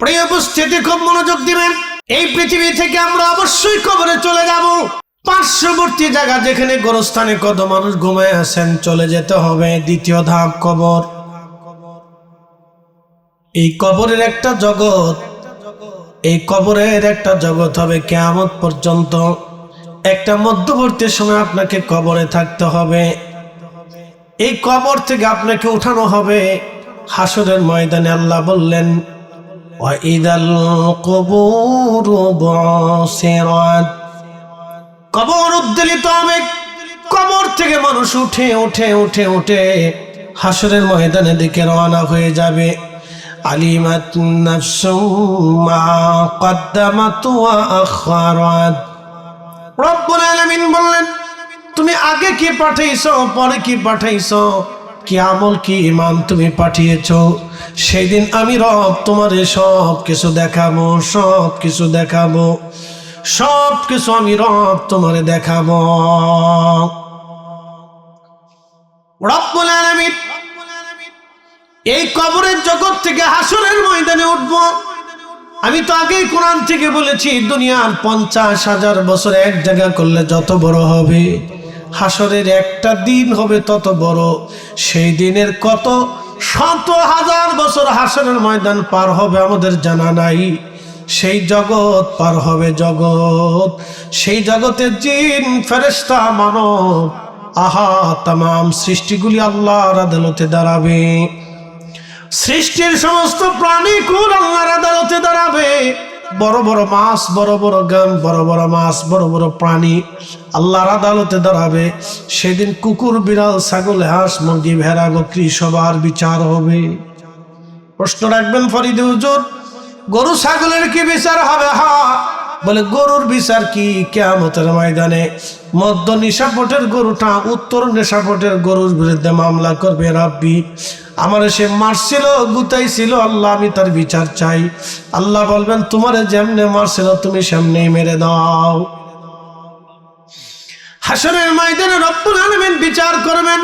প্রিয় উপস্থিতি, খুব মনোযোগ দিবেন। এই পৃথিবী থেকে আমরা অবশ্যই কবরে চলে যাব। পার্শ্ববর্তী জায়গা যেখানে গোরস্থানে কত মানুষ ঘুমায় আছেন, চলে যেতে হবে। দ্বিতীয় ধাপ কবর। এই কবরের একটা জগৎ, এই কবরের একটা জগৎ হবে কিয়ামত পর্যন্ত। একটা মধ্যবর্তী সময় আপনাকে কবরে থাকতে হবে। এই কবর থেকে আপনাকে উঠানো হবে হাসরের ময়দানে। আল্লাহ বললেন, ওয়াইদাল কুবুরু বুসিরাত, কবর উদ্বেলিত হবে। কবর থেকে মানুষ উঠে উঠে উঠে উঠে হাসরের ময়দানের দিকে রওনা হয়ে যাবে। আলিমাত নাফসুম মা কদ্দামাত ওয়া আখারাত। রব্বুল আলামিন বললেন, তুমি আগে কি পাঠাইছো, পরে কি পাঠাইছো, কি আমল কি ইমান তুমি পাঠিয়েছো। সেদিন আমি রব তোমার সব কিছু দেখাবো, সব কিছু দেখাবো, সব কিছু আমি রব তোমারে দেখাবো। রব্বুল আলামিন এই কবরের জগৎ থেকে হাসরের ময়দানে উঠবো। আমি তো আগেই কোরআন থেকে বলেছি, দুনিয়ার 50,000 বছর এক জায়গা করলে যত বড় হবে, হাসরের একটা দিন হবে তত বড়। সেই দিনের কত শত হাজার বছর হাসরের ময়দান পার হবে আমাদের জানা নাই। সেই জগৎ পার হবে জগৎ। সেই জগতের জিন, ফেরেশতা, মানব, আহা তামাম সৃষ্টিগুলি আল্লাহর আদালতে দাঁড়াবে। সৃষ্টির সমস্ত প্রাণী কুল আল্লাহর আদালতে দাঁড়াবে। বড় বড় মাছ, বড় বড় গান, বড় বড় মাছ, বড় বড় প্রাণী আল্লাহর আদালতে দাঁড়াবে। সেদিন কুকুর, বিড়াল, ছাগল, হাঁস, মুরগি, ভেড়া, বকরি সবার বিচার হবে। প্রশ্ন রাখবেন ফরিদে হুজুর, গরু ছাগলের কি বিচার হবে? বলে, গরুর বিচার কি? কিয়ামতের ময়দানে মধ্য নিশাপটের গরুটা উত্তর নেশাপটের গরুর বিরুদ্ধে মামলা করবে, রাব্বি আমারে সে মারছিল, গুতাইছিল, আল্লাহ আমি তার বিচার চাই। আল্লাহ বলবেন, তোমারে যেমনে মারছিল তুমি সেমনেই মেরে দাও। হাসরের ময়দানে রব্বুল আলামিন বিচার করবেন।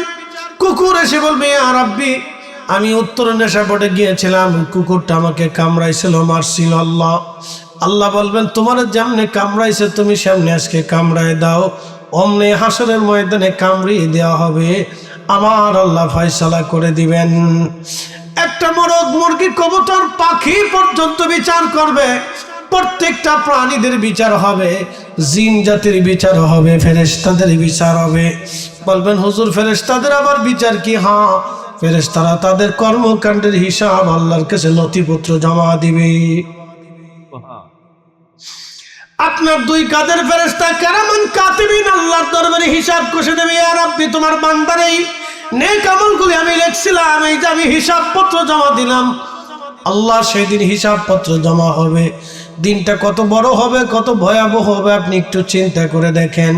কুকুর এসে বলবে, ইয়া রাব্বি আমি উত্তর নেশাপটে গিয়েছিলাম, কুকুরটা আমাকে কামড়াইছিল, মারছিল। আল্লাহ বলবেন, তোমার যেমনে কামড়াইছে তুমি সামনে আজকে কামড়ায় দাও। অমনি হাসরের ময়দানে কামড়িয়ে দেওয়া হবে। আমার আল্লাহ ফয়সালা করে দিবেন। একটা মোরগ, মুরগি, কবুতর, পাখি পর্যন্ত বিচার করবে। প্রত্যেকটা প্রাণীদের বিচার হবে, জিন জাতির বিচার হবে, ফেরেশতাদের বিচার হবে। বলবেন, হুজুর ফেরেশতাদের আবার বিচার কি? ফেরেশতারা তাদের কর্মকাণ্ডের হিসাব আল্লাহর কাছে নথিপত্র জমা দিবে। আপনার দুই কাঁধের ফেরেশতা কিরামান কাতিবিন আল্লাহর দরবারে হিসাব কষে দেবে, ইয়া রাব্বি তোমার বান্দার এই নেক আমলগুলি আমি লিখছিলাম, এই যে আমি হিসাবপত্র জমা দিলাম। আল্লাহ সেদিন হিসাবপত্র জমা হবে। দিনটা কত বড় হবে, কত ভয়াবহ হবে আপনি একটু চিন্তা করে দেখেন।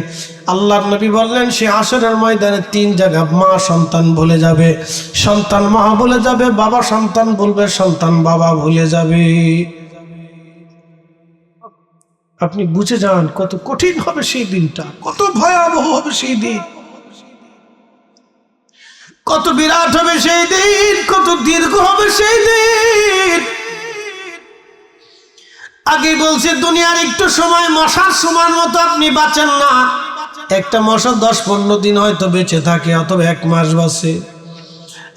আল্লাহর নবী বললেন, সে হাসরের ময়দানে 3 জায়গা মা সন্তান ভুলে যাবে, সন্তান মা ভুলে যাবে, বাবা সন্তান ভুলবে, সন্তান বাবা ভুলে যাবে। আপনি বুঝে যান কত কঠিন হবে সেই দিনটা, কত ভয়াবহ হবে সেই দিন, কত বিরাট হবে সেই দিন, কত দীর্ঘ হবে সেই দিন। আগে বলছে, দুনিয়ার একটু সময় মশার সমান মতো আপনি বাঁচেন না। একটা মশা 10-15 দিন হয়তো বেঁচে থাকে, অথবা 1 মাস বাঁচে।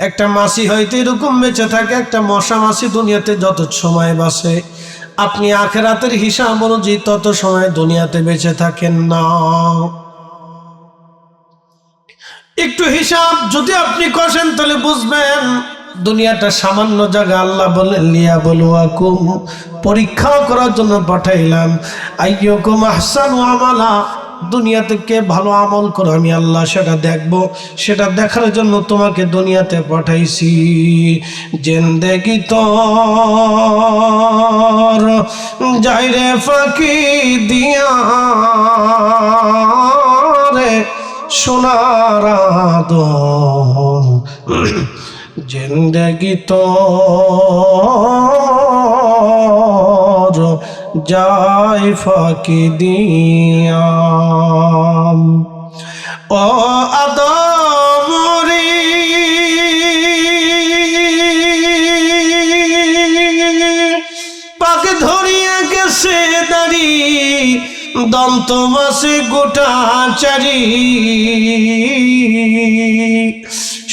একটা মাছি হয়তো এরকম বেঁচে থাকে। একটা মশা মাছি দুনিয়াতে যত সময় বাঁচে, আপনি আখিরাতের হিসাব অনুযায়ী তত সময় দুনিয়াতে বেঁচে থাকেন না। একটু হিসাব যদি আপনি কষেন তাহলে বুঝবেন দুনিয়াটা সামান্য জায়গা। আল্লাহ বলেন, লিয়াবলুয়াকুম, পরীক্ষা করার জন্য পাঠাইলাম। আইয়ুকুম আহসানু আমালা, দুনিয়াতে কে ভালো আমল করে আমি আল্লাহ সেটা দেখব। সেটা দেখার জন্য তোমাকে দুনিয়াতে পাঠাইছি। জিন্দেগি তোর যাই রে ফাঁকি দিয়া রে সোনার আদম, জিন্দেগি তোর যাই ফাঁকি দিয়া। ও আদম রে, পাকে ধরিয়া গেছে দাড়ি দন্ত মাসে গোটা চারি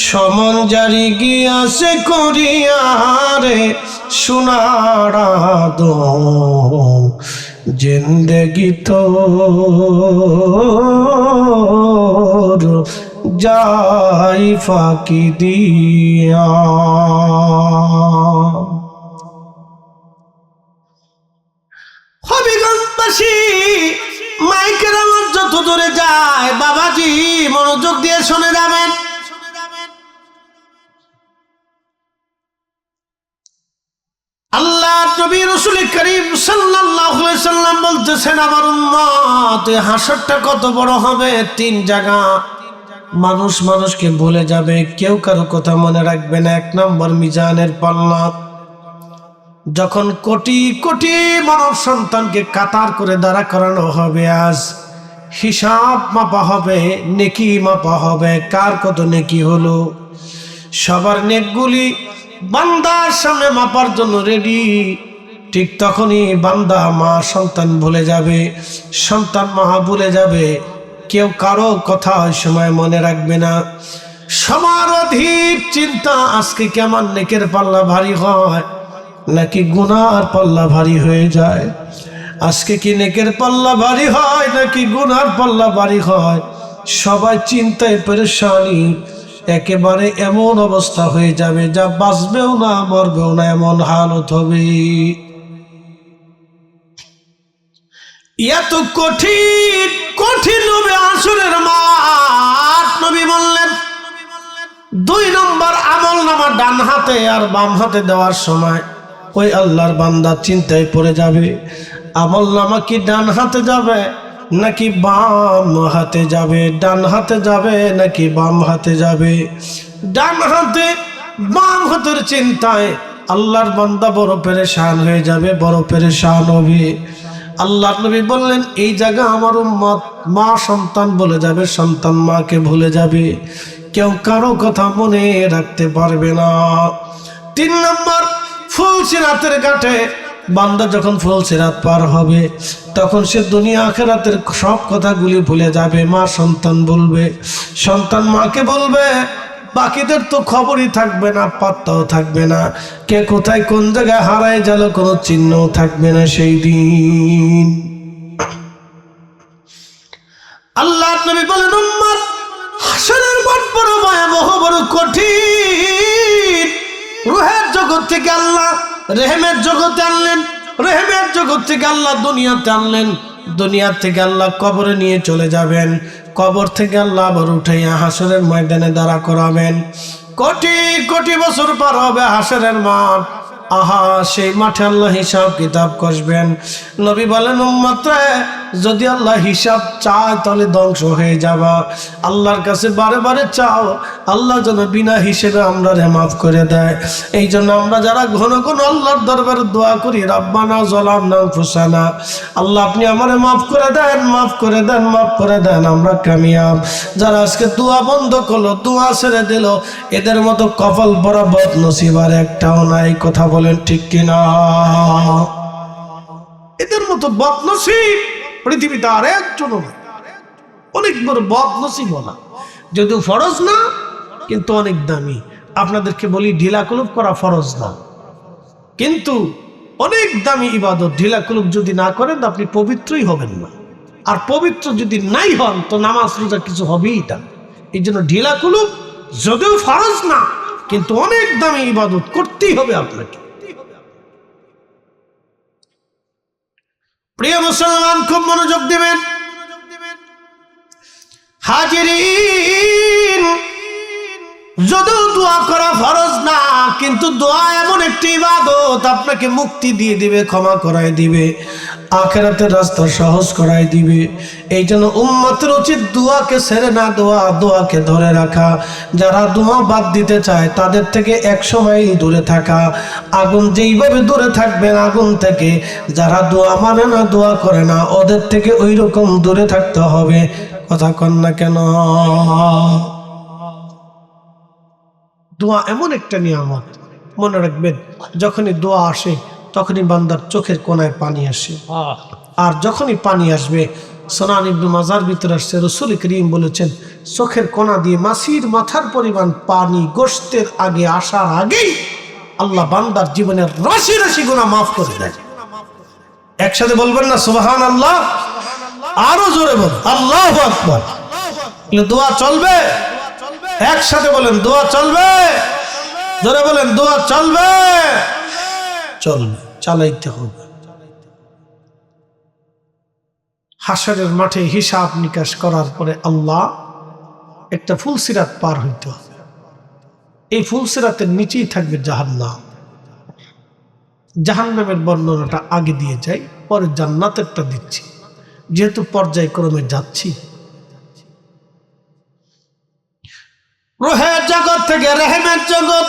সমন জারি গিয়াছে করিয়ারে সোনারা দো জিন্দগি তো যাই ফাঁকি দিয়া। হবিগঞ্জবাসী মাইকের আওয়াজ যত দূরে যায় বাবাজি মনোযোগ দিয়ে শুনে যাবেন। আল্লাহ নবী রাসূল করিম সাল্লাল্লাহু আলাইহি সাল্লাম বলতেছেন আমার উম্মত হাসরটা কত বড় হবে। 3 জায়গা মানুষ মানুষকে ভুলে যাবে, কেউ কারো কথা মনে রাখবে না। 1 নম্বর মিজানের পাল্লা, যখন কোটি কোটি মানব সন্তানকে কাতার করে দাঁড়া করানো হবে, আজ হিসাব মাপা হবে, নেকি মাপা হবে, কার কত নেকি হলো। সবার নেকগুলি বান্দার সামনে মাপার জন্য রেডি। ঠিক তখনই বান্দা মা সন্তান ভুলে যাবে, সন্তান মা ভুলে যাবে, কেউ কারো কথা ওই সময় মনে রাখবে না। সবার অধীর চিন্তা আজকে কেমন নেকের পাল্লা ভারী হয় নাকি গুনার পাল্লা ভারী হয়ে যায়। আজকে কি নেকের পাল্লা ভারী হয় নাকি গুনার পাল্লা ভারী হয়। সবাই চিন্তায় পেরেশানি, একেবারে এমন অবস্থা হয়ে যাবে যা বাঁচবেও না মরবেও না এমন হালত হবে। এত কঠিন কঠিন হবে আসরের মাঠ। নবী বললেন 2 নম্বর আমল নামা ডান হাতে আর বাম হাতে দেওয়ার সময় ওই আল্লাহর বান্দা চিন্তায় পড়ে যাবে, আমল নামা কি ডান হাতে যাবে নাকি বাম হাতে যাবে, ডান হাতে যাবে নাকি বাম হাতে যাবে। ডান হাতে বাম হাতের চিন্তায় আল্লাহর বান্দা বড় পেরেশান হয়ে যাবে, বড় পেরেশান হবে। আল্লাহর নবী বললেন এই জায়গা আমার উম্মত মা সন্তান বলে যাবে, সন্তান মাকে ভুলে যাবে, কেউ কারো কথা মনে রাখতে পারবে না। 3 নম্বর ফুলসিরাতের ঘাটে বান্দা যখন ফুলসিরাত পার হবে তখন সে দুনিয়া আখিরাতের সব কথাগুলি ভুলে যাবে। মা সন্তান বলবে, সন্তান মাকে বলবে, বাকিদের তো খবরই থাকবে না, পাত্তাও থাকবে না, কে কোথায় কোন জায়গায় হারায় গেল কোনো চিহ্নও থাকবে না সেই দিন। আল্লাহ নবী বলেন উম্মত হাসরের মাঠ বড় ভয়াবহ, বড় কঠিন। রূহের জগৎ থেকে আল্লাহ রেহেমের জগতে আনলেন, রেহেমের জগৎ থেকে আল্লাহ দুনিয়াতে আনলেন, দুনিয়া থেকে আল্লাহ কবরে নিয়ে চলে যাবেন, কবর থেকে আল্লাহ আবার উঠাইয়া হাসরের ময়দানে দাঁড়া করাবেন। কোটি কোটি বছর পার হবে হাসরের মাঠ। আহা সেই মাঠে আল্লাহ হিসাব কিতাব কষবেন। নবী বলেন উম্মত যদি আল্লাহ হিসাব চায় তাহলে ধ্বংস হয়ে যাবা। আল্লাহর কাছে বারে বারে চাও আল্লাহ যেন বিনা হিসেবে আমরা মাফ করে দেয়। এই জন্য আমরা যারা ঘন ঘন আল্লাহর দরবারে দোয়া করি রাব্বানা যালামনা আনফুসানা, আল্লাহ আপনি আমারে মাফ করে দেন, মাফ করে দেন, মাফ করে দেন, আমরা কামিয়াব। যারা আজকে দোয়া বন্ধ করলো, দোয়া ছেড়ে দিল, এদের মতো কপাল পরা বদনসিব আর একটাও নাই। কথা বলেন ঠিক কিনা? এদের মতো বদনসিব পৃথিবীতে আর একজনও নাই। অনেক বড় বদনসিব বলা, যদিও ফরজ না কিন্তু অনেক দামি। আপনাদেরকে বলি ঢিলা কুলুপ করা ফরজ না, কিন্তু অনেক দামি ইবাদত। ঢিলা কুলুপ যদি না করেন আপনি পবিত্রই হবেন না, আর পবিত্র যদি নাই হন তো নামাজ রোজা কিছু হবেই না। এই জন্য ঢিলা কুলুপ যদিও ফরজ না কিন্তু অনেক দামি ইবাদত করতেই হবে আপনাকে। প্রিয় মুসলমান খুব মনোযোগ দিবেন। হাজিরিন, যদিও দোয়া করা ফরজ না কিন্তু দোয়া এমন একটি ইবাদত আপনাকে মুক্তি দিয়ে দিবে, ক্ষমা করায় দিবে, আখিরাতের রাস্তা সহজ করায় দিবে। এই জন্য উম্মতের উচিত দোয়াকে ছেড়ে না দেওয়া, দোয়াকে ধরে রাখা। যারা দোয়া বাদ দিতে চায় তাদের থেকে 100 মাইল দূরে থাকা। আগুন যেইভাবে দূরে থাকবেন আগুন থেকে, যারা দোয়া মানে না, দোয়া করে না, ওদের থেকে ওই রকম দূরে থাকতে হবে। কথা কন না কেন? দোয়া এমন একটা নিয়ামত, মনে রাখবেন যখনই দোয়া আসে তখনই বান্দার চোখের কোনায় পানি আসে। আর যখনই পানি আসবে, সুনান ইবনে মাজার ভিতরে আসছে, রাসূল করিম বলেছেন চোখের কোনা দিয়ে মাছির মাথার পরিমাণ পানি গোশতের আগে আসার আগেই আল্লাহ বান্দার জীবনের রাশি রাশি গুনাহ মাফ করে দেয়। একসাথে বলবেন না সুবহানাল্লাহ? আরো জোরে বল আল্লাহু আকবার। দোয়া চলবে, একসাথে বলেন দোয়া চলবে, জোরে বলেন দোয়া চলবে, চলবে, চালাইতে হবে। হাসরের মাঠে হিসাব নিকাশ করার পরে আল্লাহ একটা ফুলসিরাত পার হইতে হবে। এই ফুলসিরাতের নিচেই থাকবে জাহান্নাম। জাহান্নামের বর্ণনাটা আগে দিয়ে যাই, পরে জান্নাতেরটা দিচ্ছি, যেহেতু পর্যায়ক্রমে যাচ্ছি। রুহের জগৎ থেকে রেহেমের জগৎ,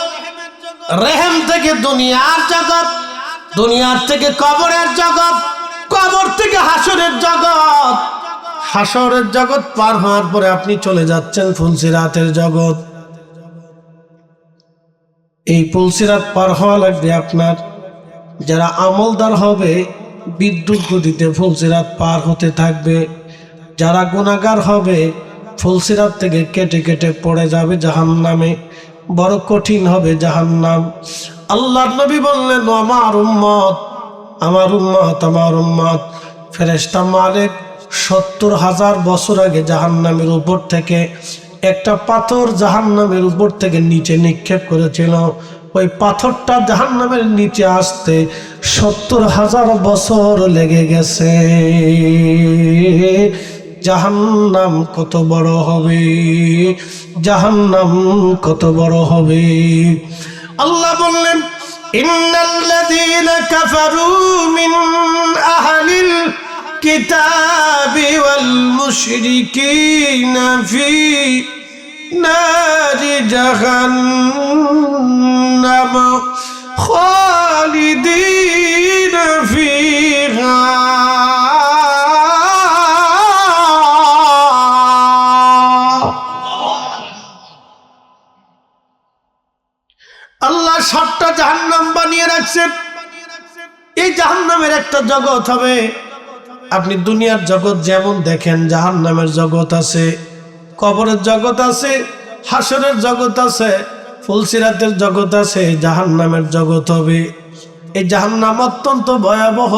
রেহেম থেকে দুনিয়ার জগৎ, দুনিয়ার থেকে কবরের জগৎ, কবর থেকে হাসরের জগৎ, হাসরের জগৎ পার হওয়ার পরে আপনি চলে যাচ্ছেন ফুলসিরাতের জগৎ। এই ফুলসিরাত পার হওয়া লাগবে আপনার, যারা আমলদার হবে বিদ্যুৎ গতিতে ফুলসিরাত পার হতে থাকবে, যারা গুনাহগার হবে ফুলসিরাত থেকে কেটে কেটে পড়ে যাবে জাহান্নামে, বড় কঠিন হবে জাহান্নাম। আল্লাহর নবী বললেন আমার উম্মত, আমার উম্মত, আমার উম্মত। ফেরেশতা মালিক ৭০,০০০ বছর আগে জাহান্নামের উপর থেকে একটা পাথর জাহান্নামের উপর থেকে নিচে নিক্ষেপ করেছিল। ওই পাথরটা জাহান্নামের নিচে আসতে ৭০,০০০ বছর লেগে গেছে। জাহান্নাম কত বড় হবে, জাহান্নাম কত বড় হবে। আল্লাহ বললেন ইন্নাল্লাযীনা কাফারু মিন আহলিল কিতাবি ওয়াল মুশরিকিনা ফি নারি জাহান্নাম খালিদিনা ফিহা। আল্লাহ ৭টা জাহান্নাম বানিয়ে রাখছেন। এই জাহান্নামের একটা জগৎ হবে, আপনি দুনিয়ার জগৎ যেমন দেখেন জাহান্নামের জগৎ আছে, কবরের জগৎ আছে, হাসরের জগৎ আছে, ফুলসিরাতের জগৎ আছে, জাহান্নামের জগৎ হবে। এই জাহান্নাম অত্যন্ত ভয়াবহ,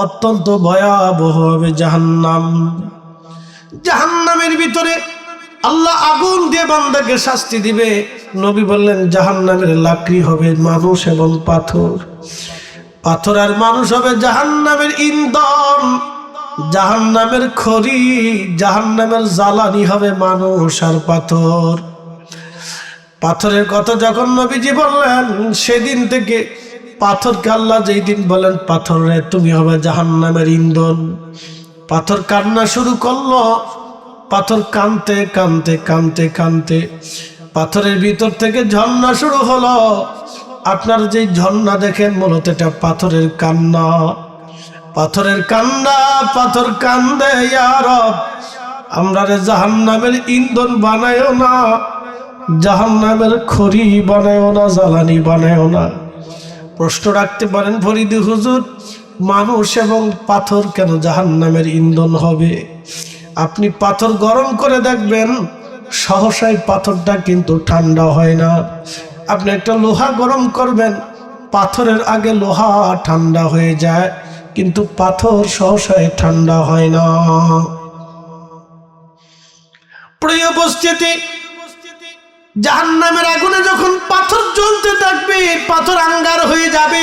অত্যন্ত ভয়াবহ হবে জাহান্নাম। জাহান্নামের ভিতরে আল্লাহ আগুন দিয়ে বান্দাকে শাস্তি দিবে। নবী বললেন জাহান্নামের লাকড়ি হবে মানুষ এবং পাথর, পাথর আর মানুষ হবে জাহান্নামের ইন্ধন, জাহান্নামের খড়ি, জাহান্নামের জ্বালানি হবে মানুষ আর পাথর। পাথরের কথা যখন নবীজি বললেন, সেদিন থেকে পাথরকে আল্লাহ যেই দিন বলেন পাথর রে তুমি হবে জাহান্নামের ইন্ধন, পাথর কান্না শুরু করলো। পাথর কানতে কানতে কানতে কানতে পাথরের ভিতর থেকে ঝর্ণা শুরু হলো। আপনার যে ঝর্ণা দেখেন মূলত এটা পাথরের কান্না, পাথরের কান্না, পাথর কান্দে ইয়া রব আমরা রে জাহান্নামের ইন্ধন বানায়ও না, জাহান্নামের খড়ি বানায়ও না, জ্বালানি বানায়ও না। প্রশ্ন রাখতে পারেন ফরিদি হুজুর, মানুষ এবং পাথর কেন জাহান্নামের ইন্ধন হবে? আপনি পাথর গরম করে দেখবেন, সহসাই পাথরটা কিন্তু ঠান্ডা হয় না। আপনি একটা লোহা গরম করবেন, পাথরের আগে লোহা ঠান্ডা হয়ে যায়, কিন্তু পাথর সহসাই ঠান্ডা হয় না। প্রিয় উপস্থিতি, জাহান্নামের আগুনে যখন পাথর জ্বলতে থাকবে, পাথর আঙ্গার হয়ে যাবে,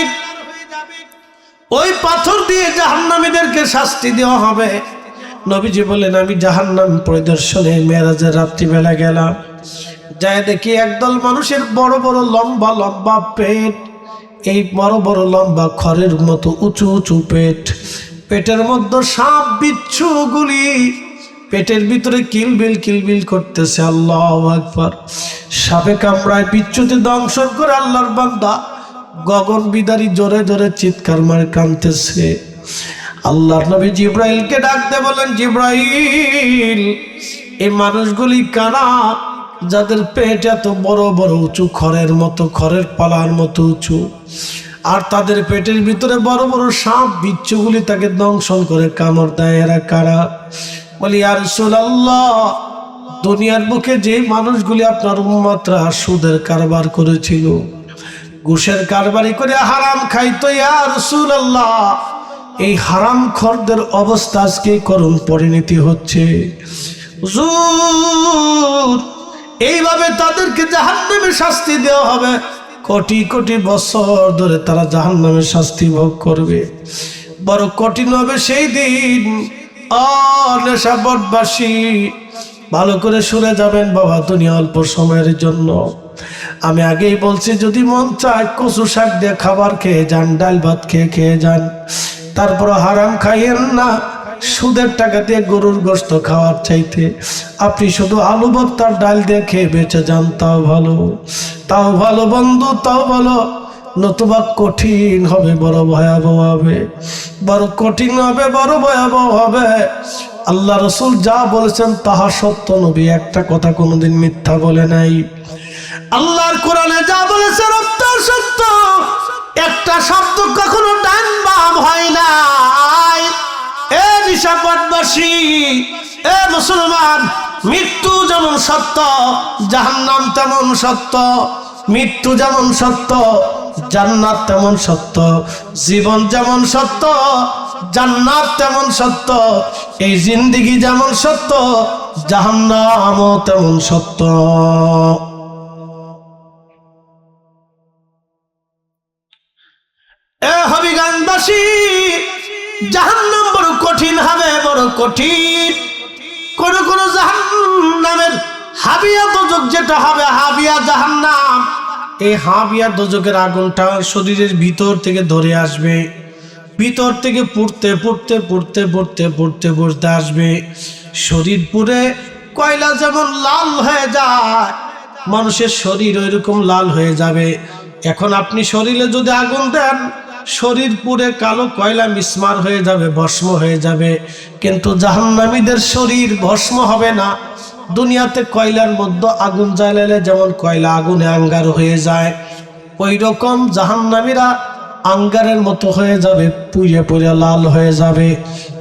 ওই পাথর দিয়ে জাহান্নামীদেরকে শাস্তি দেওয়া হবে। নবীজি বলেন আমি জাহান্নাম পরিদর্শনে মেরাজের রাত্রিবেলা গেলাম, যাই দেখি একদল মানুষের বড় বড় লম্বা লম্বা পেট, এই বড় বড় লম্বা খড়ের মতো উঁচু উঁচু পেট, পেটের মধ্যে সাপ বিচ্ছুগুলি, পেটের ভিতরে কিলবিল কিলবিল করতেছে। আল্লাহু আকবার। সাপে কামড়ায়, বিচ্ছুতে দংশন করে আল্লাহর বান্দা গগন বিদারী জোরে জোরে চিৎকার মারে কাঁদতেছে। আল্লাহর নবী জিব্রাইলকে ডাকতে বলেন, জিব্রাইল এই মানুষগুলি কারা যাদের পেট এত বড় বড় উঁচু, খড়ের মতো, খড়ের পালার মতো উঁচু? আর তাদের পেটের ভিতরে বড় বড় সাপ বিচ্ছুগুলি তাকে দংশন করে কামড় দেয়। এরা কারা? বলি ইয়া রাসূলুল্লাহ, দুনিয়ার বুকে যে মানুষগুলি আপনার উম্মতরা সুদের কারবার করেছিল, ঘুষের কারবারি করে হারাম খাইতো, ইয়া রাসূলুল্লাহ এই হারাম খোরদের অবস্থা আজকে করুণ পরিণতি হচ্ছে। হুজুর, এইভাবে তাদেরকে জাহান্নামে শাস্তি দেওয়া হবে, কোটি কোটি বছর ধরে তারা জাহান্নামের শাস্তি ভোগ করবে। বড় কঠিন হবে সেই দিন। নেশাবটবাসী, ভালো করে শুনে যাবেন বাবা, দুনিয়া অল্প সময়ের জন্য। আমি আগেই বলছি, যদি মন চায় কচু শাক দিয়ে খাবার খেয়ে যান, ডাল ভাত খেয়ে খেয়ে যান, তারপর হারাম খাইয়েন না। সুদের টাকা দিয়ে গরুর গোশত খাওয়ার চাইতে আপনি শুধু আলু ভর্তার ডাল দিয়ে খেয়ে বেঁচে যান, তাও ভালো। তাও ভালো বন্ধু, তাও ভালো। নতুবা কঠিন হবে, বড় ভয়াবহ হবে, বড় কঠিন হবে, বড় ভয়াবহ হবে। আল্লাহ রসুল যা বলেছেন তাহা সত্য, নবী একটা কথা কোনোদিন মিথ্যা বলে নাই। আল্লাহর কোরআনে যা বলেছেন তা সত্য, একটা শব্দ কখনো ডান বাম হয় না। এ নিশাপাতবাসী, এ মুসলমান, মৃত্যু যেমন সত্য, জাহান্নাম তেমন সত্য। মৃত্যু যেমন সত্য, জান্নাত তেমন সত্য। জীবন যেমন সত্য, জান্নাত তেমন সত্য। এই জিন্দেগি যেমন সত্য, জাহান্নামও তেমন সত্য। এ হবিগঞ্জবাসী, জাহান্নাম বড় কঠিন হবে, বড় কঠিন। কোন কোন জাহান্নামের হাবিয়া দোজক যেটা হবে, হাবিয়া জাহান্নাম, এই হাবিয়া দোজকের আগুনটা শরীরের ভিতর থেকে ধরে আসবে, ভিতর থেকে পুড়তে পুড়তে পুড়তে পুড়তে পুড়তে পুড়তে আসবে। শরীর পুড়ে কয়লা যেমন লাল হয়ে যায়, মানুষের শরীর ওইরকম লাল হয়ে যাবে। এখন আপনি শরীরে যদি আগুন দেন, শরীর পুড়ে কালো কয়লা মিসমার হয়ে যাবে, ভস্ম হয়ে যাবে। কিন্তু জাহান্নামীদের শরীর ভস্ম হবে না। দুনিয়াতে কয়লার মধ্যে আগুন জ্বালালে যেমন কয়লা আগুনে আঙ্গার হয়ে যায়, ওই রকম জাহান্নামীরা আঙ্গারের মতো হয়ে যাবে, পুড়ে পুড়ে লাল হয়ে যাবে।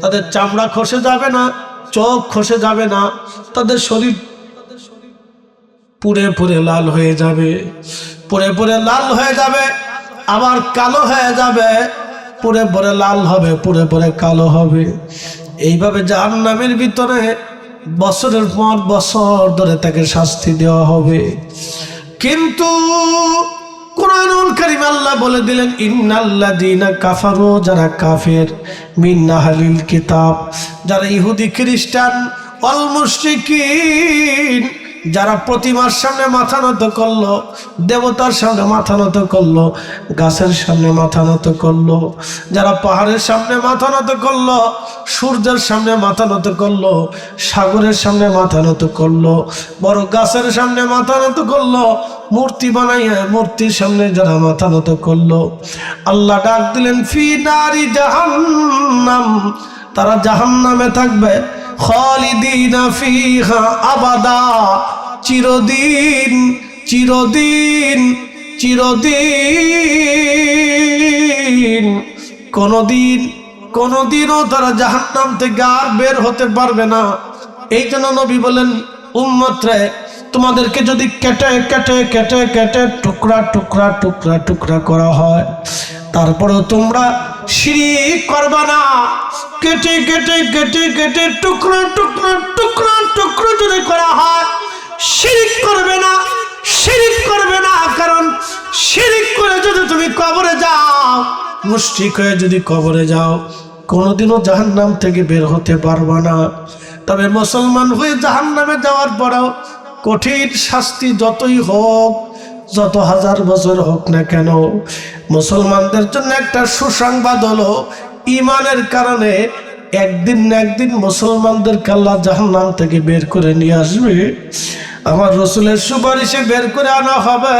তাদের চামড়া খসে যাবে না, চোখ খসে যাবে না, তাদের শরীর পুড়ে পুড়ে লাল হয়ে যাবে, পুড়ে পুড়ে লাল হয়ে যাবে, আবার কালো হয়ে যাবে, পুড়ে পুড়ে লাল হবে, পুড়ে পুড়ে কালো হবে। এইভাবে জাহান্নামের ভিতরে বছরের পর বছর ধরে তাকে শাস্তি দেওয়া হবে। কিন্তু কুরআনুল কারীম আল্লাহ বলে দিলেন, ইন্নাল্লাযীনা কাফারু, যারা কাফের, মিন আহলিল কিতাব, যারা ইহুদি খ্রিস্টান, ওয়াল মুশরিকিন, যারা প্রতিমার সামনে মাথা নত করলো, দেবতার সামনে মাথা নত করলো, গাছের সামনে মাথা নত করলো, যারা পাহাড়ের সামনে মাথা নত করলো, সূর্যের সামনে মাথা নত করলো, সাগরের সামনে মাথা নত করলো, বড় গাছের সামনে মাথা নত করলো, মূর্তি বানাইয়া মূর্তির সামনে যারা মাথা নত করলো, আল্লাহ ডাক দিলেন, ফি নারি জাহান্নাম, তারা জাহান্নামে থাকবে, খালিদিনা ফিহা আবাদা, চিরদিন চিরদিন চিরদিন। কোনদিনও তারা জাহান্নাম থেকে আর বের হতে পারবে না। এই জন্য নবী বলেন, উম্মত রে, তোমাদেরকে যদি কেটে কেটে কেটে কেটে টুকরা টুকরা টুকরা টুকরা করা হয়, তারপরেও তোমরা শিরিক করবা না। কেটে কেটে কেটে কেটে টুকরো টুকরো টুকরো টুকরো যদি করা হয়, শিরিক করবে না, শিরিক করবে না। কারণ শিরিক করে যদি তুমি কবরে যাও, মুশরিক হয়ে যদি কবরে যাও, কোনোদিনও জাহান্নাম থেকে বের হতে পারবা না। তবে মুসলমান হয়ে জাহান্নামে যাওয়ার পরেও কঠিন শাস্তি যতই হোক, যত হাজার বছর হোক না কেন, মুসলমানদের জন্য একটা সুসংবাদ হলো, ইমানের কারণে একদিন না একদিন মুসলমানদেরকে আল্লাহ জাহান্নাম থেকে বের করে নিয়ে আসবে। আমার রসুলের সুপারিশে বের করে আনা হবে,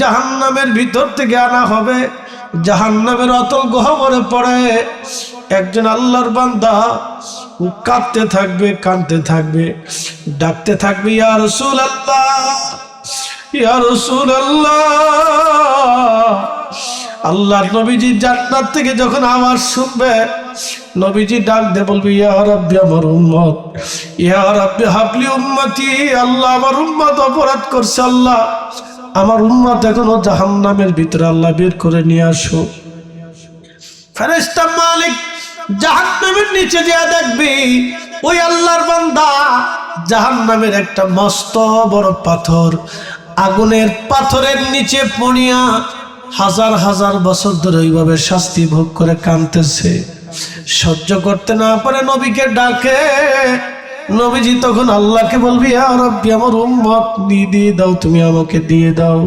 জাহান্নামের ভিতর থেকে আনা হবে। জাহান্নামের অতল গহ্বরে পড়ে একজন আল্লাহর বান্দা কাঁদতে থাকবে, কাঁদতে থাকবে, ডাকতে থাকবে, ইয়া রাসূলুল্লাহ, ইয়া রাসূলুল্লাহ, আল্লাহর নবীজি জান্নাত থেকে যখন আওয়াজ শুনবে, নবীজি ডাক দে বলবে, ইয়া রাব্বি আমার উম্মত, ইয়া রাব্বি হাবলি উম্মতি। আল্লাহ আমার উম্মত অপরাধ করছে, আল্লাহ আমার উম্মত এখনো জাহান্নামের ভিতরে, আল্লাহ বের করে নিয়ে আসো। ফেরেশতা মালিক জাহান্নামের নিচে যা দেখবি, ওই আল্লাহর বান্দা জাহান্নামের একটা মস্ত বড় পাথর, আগুনের পাথরের নিচে পড়িয়া হাজার হাজার বছর ধরে ওইভাবে শাস্তি ভোগ করে কাঁদতেছে। সহ্য করতে না পারে নবীকে ডাকে। নবীজি তখন আল্লাহকে বলবি, ইয়া রাব্বি আমার উম্মত দিয়ে দাও, তুমি আমাকে দিয়ে দাও।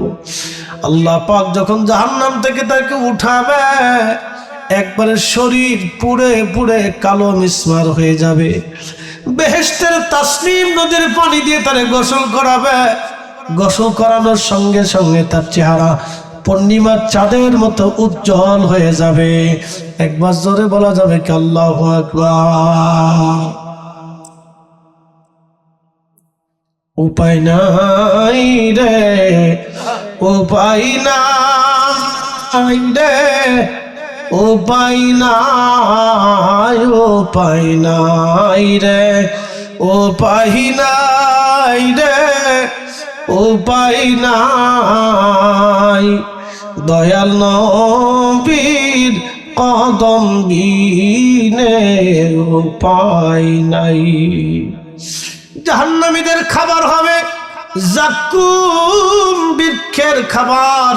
আল্লাহ পাক যখন জাহান্নাম থেকে তাকে উঠাবে, একবারে শরীর পুড়ে পুড়ে কালো মিসমার হয়ে যাবে। বেহেশতের তাসনিম নদীর পানি দিয়ে তারে গোসল করাবে। গোসল করানোর সঙ্গে সঙ্গে তার চেহারা পূর্ণিমার চাঁদের মতো উজ্জ্বল হয়ে যাবে। একবার জোরে বলা যাবে কি আল্লাহু আকবার। উপায় নাই রে, উপায় নাই রে, উপায় নাই, উপায় নাই রে, উপায় নাই রে, উপায় নাই। দয়াল নবীর কদম বিনে উপায় নাই। জাহান্নামীদের খাবার হবে জাক্কুম বৃক্ষের খাবার।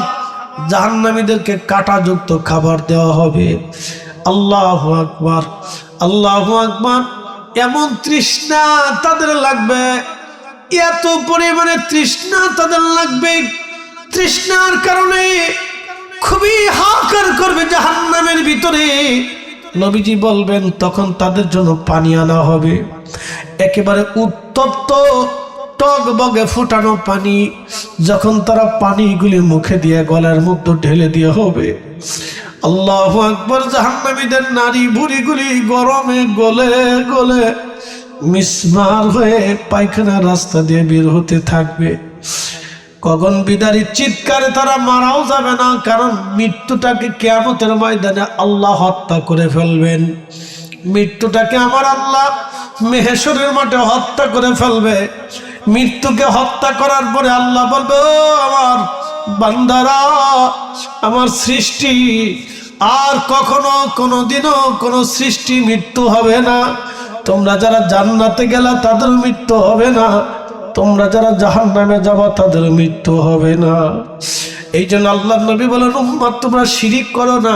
জাহান্নামীদেরকে কাঁটাযুক্ত খাবার দেওয়া হবে। আল্লাহু আকবার, আল্লাহু আকবার। এমন তৃষ্ণা তাদের লাগবে, এত পরিমাণে তৃষ্ণা তাদের লাগবে, তৃষ্ণার কারণে খুবই হাহাকার করবে জাহান্নামের ভিতরে। নবীজি বলবেন তখন তাদের জন্য পানি আনা হবে, একেবারে উত্তপ্ত টকবগে ফুটানো পানি। যখন তারা পানিগুলি মুখে দিয়ে গলার মধ্যে ঢেলে দিয়ে হবে, আল্লাহু আকবার। জাহান্নামীদের নারী ভুঁড়িগুলি গরমে গলে গলে মিসমার হয়ে পায়খানা রাস্তা দিয়ে বের হতে থাকবে। গগন বিদারী চিৎকারে তারা মারাও যাবে না, কারণ মৃত্যুটাকে কিয়ামতের ময়দানে আল্লাহ হত্যা করে ফেলবেন। মৃত্যুটাকে আমার আল্লাহ মেহেশরের মাঠে হত্যা করে ফেলবে। মৃত্যুকে হত্যা করার পরে আল্লাহ বলবে, ও আমার বান্দারা, আমার সৃষ্টি, আর কখনো কোনোদিনও কোনো সৃষ্টি মৃত্যু হবে না। তোমরা যারা জান্নাতে গেলা তাদের মৃত্যু হবে না, তোমরা যারা জাহান্নামে যাবা তাদের মৃত্যু হবে না। এই জন্য আল্লাহর নবী বলেন, উম্মত তোমরা শিরিক করো না।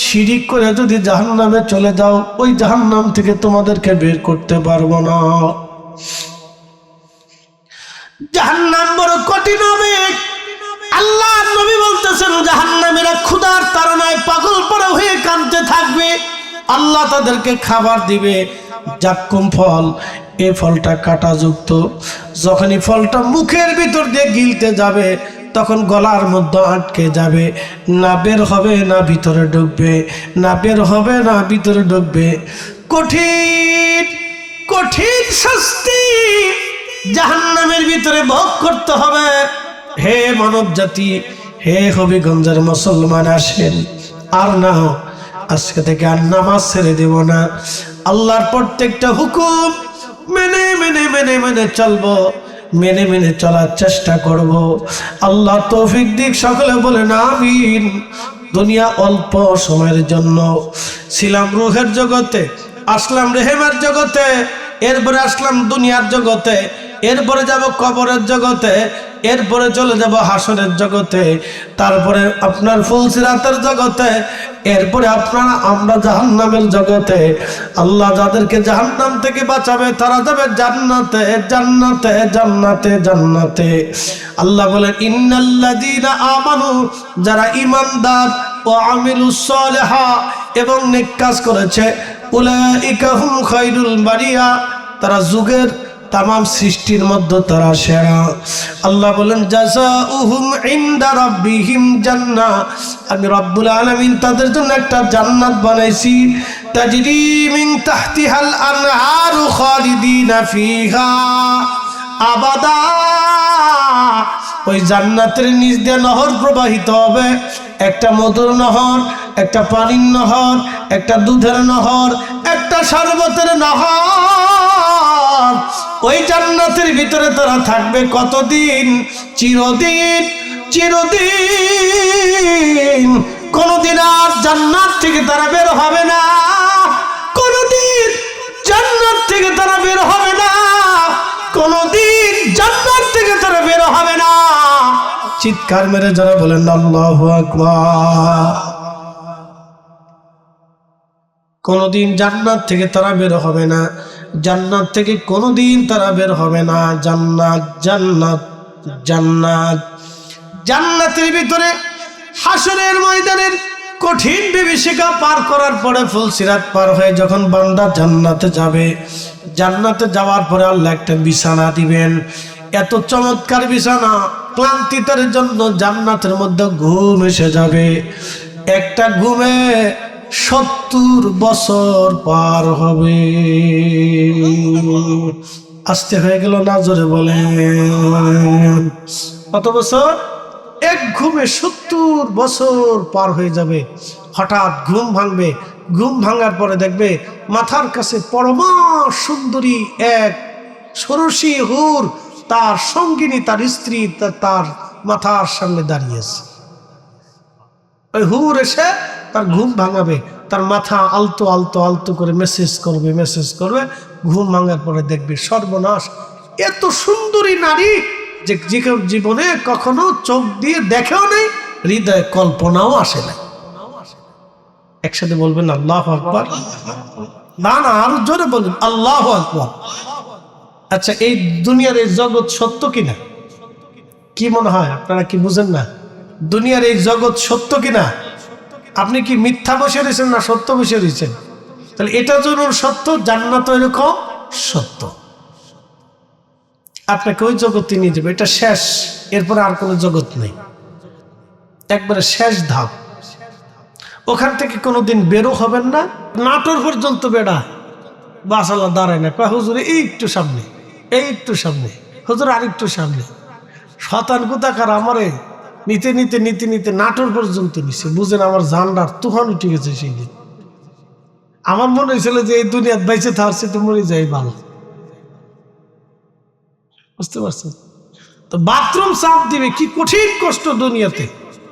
শিরিক করে যদি জাহান্নামে চলে যাও, ওই জাহান্নাম থেকে তোমাদেরকে বের করতে পারবো না। জাহান্নাম বড় কঠিন হবে। আল্লাহর নবী বলতেছেন, জাহান্নামীরা ক্ষুধার তাড়নায় পাগল পড়া হয়ে কাঁদতে থাকবে। আল্লাহ তাদেরকে খাবার দিবে জাক্কুম ফল। এই ফলটা কাঁটাযুক্ত। যখনই ফলটা মুখের ভিতর দিয়ে গিলতে যাবে, তখন গলার মধ্যে আটকে যাবে, না বের হবে না ভিতরে ঢুকবে, না বের হবে না ভিতরে ঢুকবে। কঠিন কঠিন শাস্তি জাহান্নামের ভিতরে ভোগ করতে হবে। হে মানব জাতি, হে হবিগঞ্জের মুসলমান, আসেন আর না, আজকে থেকে আর নামাজ ছেড়ে দেব না। আল্লাহর প্রত্যেকটা হুকুম মেনে মেনে মেনে মেনে চলবো, মেনে মেনে চলার চেষ্টা করব। আল্লাহ তৌফিক দিক, সকলে বলেন আমিন। দুনিয়া অল্প সময়ের জন্য ছিলাম রূহের জগতে, আসলাম রেহেমের জগতে, এরপরে আসলাম দুনিয়ার জগতে, এরপরে যাব কবরের জগতে, এরপরে চলে যাব হাসরের জগতে, তারপরে আপনার ফুলসিরাতের জগতে, এরপরে আপনারা আমরা জাহান্নামের জগতে। আল্লাহ যাদেরকে জাহান্নাম থেকে বাঁচাবে তারা যাবে জান্নাতে, জান্নাতে, জান্নাতে, জান্নাতে। আল্লাহ বলেন, ইন্নাল্লাযীনা আমানু, যারা ঈমানদার, ও আমিলুস সালিহা, এবং নেক কাজ করেছে, উলাইকা হুম খায়রুল বারিয়া, তারা যুগের তামাম সৃষ্টির মধ্যে তারা সেরা। আল্লাহ বলেন, জাযাউহুম ইনদা রাব্বিহিম জান্নাহ, আমি রব্বুল আলামিন তাদের জন্য একটা জান্নাত বানাইছি, তাজরি মিন তাহতিহাল আনহারু খালিদিনা ফিহা আবাদা। ওই জান্নাতের নিচ দিয়ে নহর প্রবাহিত হবে, একটা মধুর নহর, একটা পানির নহর, একটা দুধের নহর, একটা শরবতের নহর। ওই জান্নাতের ভিতরে তারা থাকবে কতদিন? চিরদিন, চিরদিন। কোনদিন আর জান্নাত থেকে তারা বের হবে না, কোনদিন জান্নাত থেকে তারা বের হবে না, কোনদিন জান্নাত থেকে তারা বের হবে না। চিৎকার মেরে যারা বলেন আল্লাহু আকবার। কোনদিন জান্নাত থেকে তারা বের হবে না, জান্নাত থেকে কোনদিন তারা বের হবে না। জান্নাত, জান্নাত, জান্নাত। জান্নাতের ভিতরে হাসরের ময়দানের কঠিন বিভীষিকা পার করার পরে, ফুলসিরাত পার হয়ে যখন বান্দা জান্নাতে যাবে, জান্নাতে যাওয়ার পরে আল্লাহ একটা বিছানা দিবেন। এত চমৎকার বিছানা, ক্লান্তিতার জন্য জান্নাতের মধ্যে ঘুম এসে যাবে। একটা ঘুমে 70 বছর পার হবে। আসতে হয়ে গেল না, জোরে বলেন কত বছর? এক ঘুমে 70 বছর পার হয়ে যাবে। হঠাৎ ঘুম ভাঙবে, ঘুম ভাঙার পরে দেখবে মাথার কাছে পরমা সুন্দরী এক ষোড়শী হুর, তার সঙ্গিনী, তার স্ত্রী তার মাথার সামনে দাঁড়িয়েছে। ওই হুর এসে তার ঘুম ভাঙাবে, তার মাথা আলতো আলতো আলতো করে মেসেজ করবে, মেসেজ করবে। ঘুম ভাঙার পরে দেখবে সর্বনাশ, এত সুন্দরী নারী যে জীবনে কখনো চোখ দিয়ে দেখেও নেই, হৃদয়ে কল্পনাও আসে না। একসাথে বলবেন আল্লাহু আকবার। না না, আরো জোরে বলবেন আল্লাহু আকবার। আচ্ছা, এই দুনিয়ার এই জগৎ সত্য কিনা? কি মনে হয় আপনারা কি বুঝেন না? দুনিয়ার এই জগৎ সত্য কিনা? আপনি কি মিথ্যা বসে রয়েছেন না সত্য বসে রয়েছেন? তাহলে এটা জরুর সত্য, জান্নাত এরকম সত্য। আপনাকে ওই জগতে নিয়ে যাবে, এটা শেষ, এরপরে আর কোনো জগৎ নেই, একবারে শেষ ধাপ। ওখান থেকে কোনোদিন বেরো হবেন না। নাটোর পর্যন্ত বেড়া বাসালা দাঁড়ায় না, কয় হুজুর এই একটু সামনে, এই একটু সামনে, হুজুর আর একটু সামনে। শতান কোথাকার আমারে নিতে নিতে নিতে নিতে নাটোর পর্যন্ত নিছে। বুঝেন আমার জানডার তুফান উঠে গেছে সেই দিন। আমার মনে হয়েছিল যে এই দুনিয়ার বাইচে থাকছে তো মরে যাই ভালো। বুঝতে পারছেন তো? বাথরুম চাপ দিবে, কি কঠিন কষ্ট দুনিয়াতে।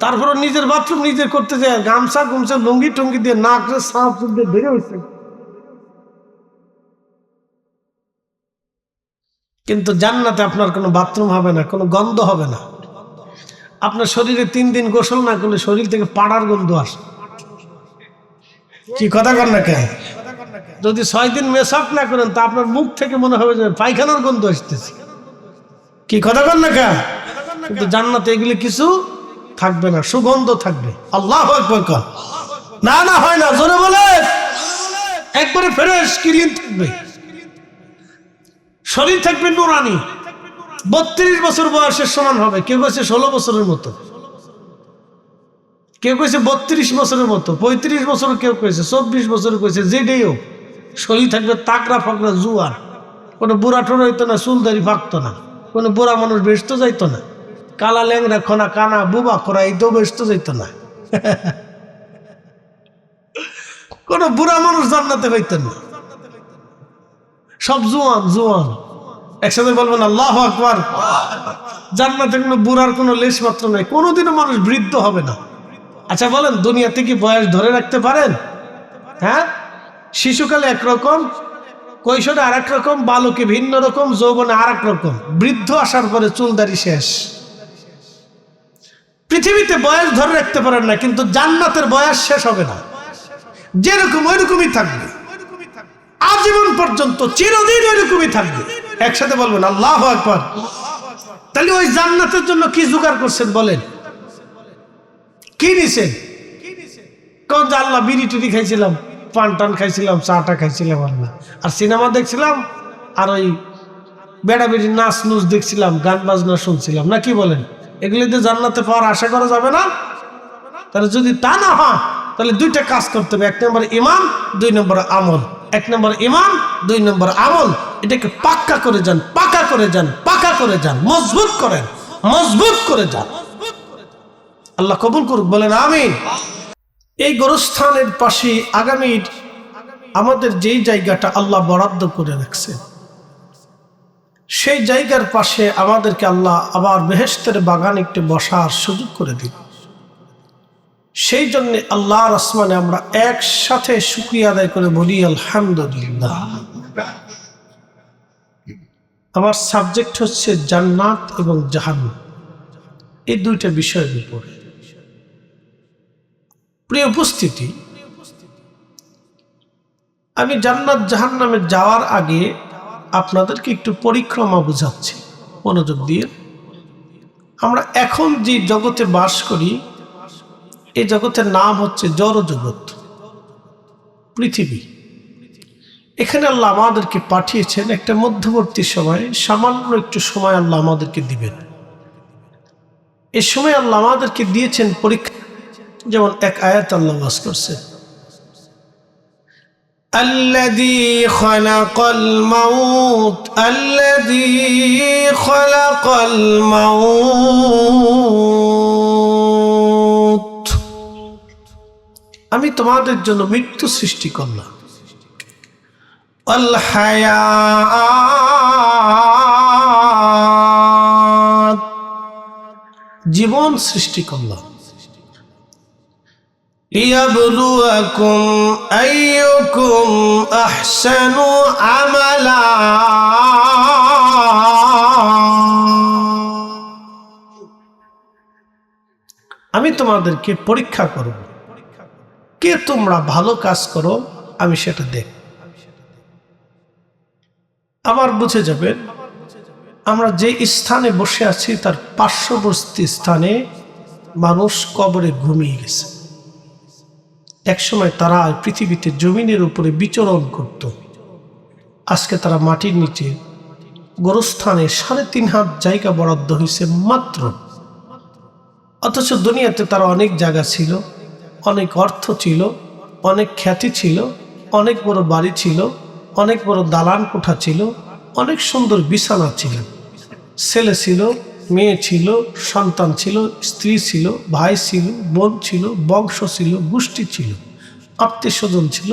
তারপরে নিজের বাথরুম নিজে করতে যায়, গামছা গুমছা লুঙ্গি টুঙ্গি দিয়ে নাক সাপ দিয়ে বেড়ে হয়েছে। কিন্তু জান্নাতে আপনার কোনো বাথরুম হবে না, কোনো গন্ধ হবে না। আপনার শরীরে 3 দিন গোসল না করলে শরীর থেকে পাড়ার গন্ধ আসে। কি কথা কর না কেন? যদি 6 দিন মেসাক না করেন তা আপনার মুখ থেকে মনে হবে যে পায়খানার গন্ধ আসতেছে। কি কথা কর না কেন? কিন্তু জান্নাতে এগুলি কিছু থাকবে না, সুগন্ধ থাকবে। আল্লাহু আকবার। না না, হয় না, জোরে বলে। একবারে ফ্রেশ ক্লিন থাকবে, শরীর থাকবে নুরানি। 32 বছর বয়সের সমান হবে। কেউ কইছে 16 বছরের মতো, কেউ কইছে 32 বছরের মতো, 35 বছর, কেউ কইছে 24 বছর, কইছে যেটাইও। শরীর থাকবে তাকড়া ফাকড়া জুয়ার, কোনো বুড়া টোড়া হইতো না, চুলদারি ফাঁকতো না, কোনো বুড়া মানুষ বেসতে যাইতো না, কালা ল্যাংরা খনা কানা বুবা খোরা এইটাও বেসতে যাইতো না। কোন বুড়া মানুষ জান্নাতে হইতেন না, সব জুয়ান জুয়ান। একসাথে বলবেন আল্লাহু আকবার। জান্নাতে কোনো বুড়ার কোনো লেশ মাত্র নাই, কোনোদিনও মানুষ বৃদ্ধ হবে না। আচ্ছা বলেন, দুনিয়াতে কি বয়স ধরে রাখতে পারেন? হ্যাঁ, শিশুকালে একরকম, কৈশোরে আর এক রকম, বালকে ভিন্ন রকম, যৌবনে আর এক রকম, বৃদ্ধ আসার পরে চুলদারি শেষ। পৃথিবীতে বয়স ধরে রাখতে পারেন না, কিন্তু জান্নাতের বয়স শেষ হবে না, যেরকম ওইরকমই থাকবে আজীবন পর্যন্ত, চিরদিন ওইরকমই থাকবে। একসাথে বলবেন আল্লাহু আকবার। তাহলে ওই জান্নাতের জন্য কি জোগাড় করছেন বলেন? কি নিছেন? কোন যে আল্লাহ বিড়ি টুড়ি খাইছিলাম, পান টান খাইছিলাম, চাটা খাইছিলাম আল্লাহ, আর সিনেমা দেখছিলাম, আর ওই বেড়া বেড়ি নাচ নুচ দেখছিলাম, গান বাজনা শুনছিলাম, না কি বলেন? এগুলিতে জান্নাতে পাওয়ার আশা করা যাবে না। তাহলে যদি তা না হয়, তাহলে 2টা কাজ করতে হবে। 1 নম্বর ঈমান, 2 নম্বর আমল। 1 নম্বর ঈমান, 2 নম্বর আমল। এটাকে পাক্কা করে যান, পাকা করে যান, পাকা করে যান, মজবুত করেন। মজবুত করে যান। আল্লাহ কবুল করুক, বলেন আমিন। এই গোরস্থানের পাশে আগামীর আমাদের যেই জায়গাটা আল্লাহ বরাদ্দ করে রাখছেন, সেই জায়গার পাশে আমাদেরকে আল্লাহ আবার বেহেশতের বাগান একটু বসার সুযোগ করে দিন। সেই জন্য আল্লাহর আসমানে আমরা একসাথে শুকরিয়া আদায় করে বলি আলহামদুলিল্লাহ। আমার সাবজেক্ট হচ্ছে জান্নাত এবং জাহান্নাম, এই দুইটা বিষয়ের উপরে। প্রিয় উপস্থিতি, আমি জান্নাত জাহান্নামে যাওয়ার আগে আপনাদেরকে একটু পরিক্রমা বুঝাচ্ছি, মনোযোগ দিয়ে। আমরা এখন যে জগতে বাস করি, এই জগতের নাম হচ্ছে জড় জগৎ, পৃথিবী। এখানে আল্লাহ আমাদেরকে পাঠিয়েছেন একটা মধ্যবর্তী সময়ে, সামান্য একটু সময় আল্লাহ আমাদেরকে দিবেন। এই সময় আল্লাহ আমাদেরকে দিয়েছেন পরীক্ষা। যেমন এক আয়াত আল্লাহ ওয়াজ করছে, الذي خلق الموت الذي خلق الموت আমি তোমাদের জন্য মৃত্যু সৃষ্টি করলাম, والحياة জীবন সৃষ্টি করলাম, ليبلوكم أيكم أحسن عملا আমি তোমাদেরকে পরীক্ষা করব, কে তোমরা ভালো কাজ করো আমি সেটা দেখ। আবার বুঝে যাবেন, আমরা যে স্থানে বসে আছি তার পার্শ্ববর্তী স্থানে মানুষ কবরে ঘুমিয়ে গেছে। একসময় তারা পৃথিবীতে জমিনের উপরে বিচরণ করত, আজকে তারা মাটির নিচে গোরস্থানে 3.5 হাত জায়গা বরাদ্দ হয়েছে মাত্র। অথচ দুনিয়াতে তারা অনেক জায়গা ছিল, অনেক অর্থ ছিল, অনেক খ্যাতি ছিল, অনেক বড় বাড়ি ছিল, অনেক বড় দালান কোঠা ছিল, অনেক সুন্দর বিছানা ছিল, ছেলে ছিল, মেয়ে ছিল, সন্তান ছিল, স্ত্রী ছিল, ভাই ছিল, বোন ছিল, বংশ ছিল, গোষ্ঠী ছিল, আত্মীয় স্বজন ছিল,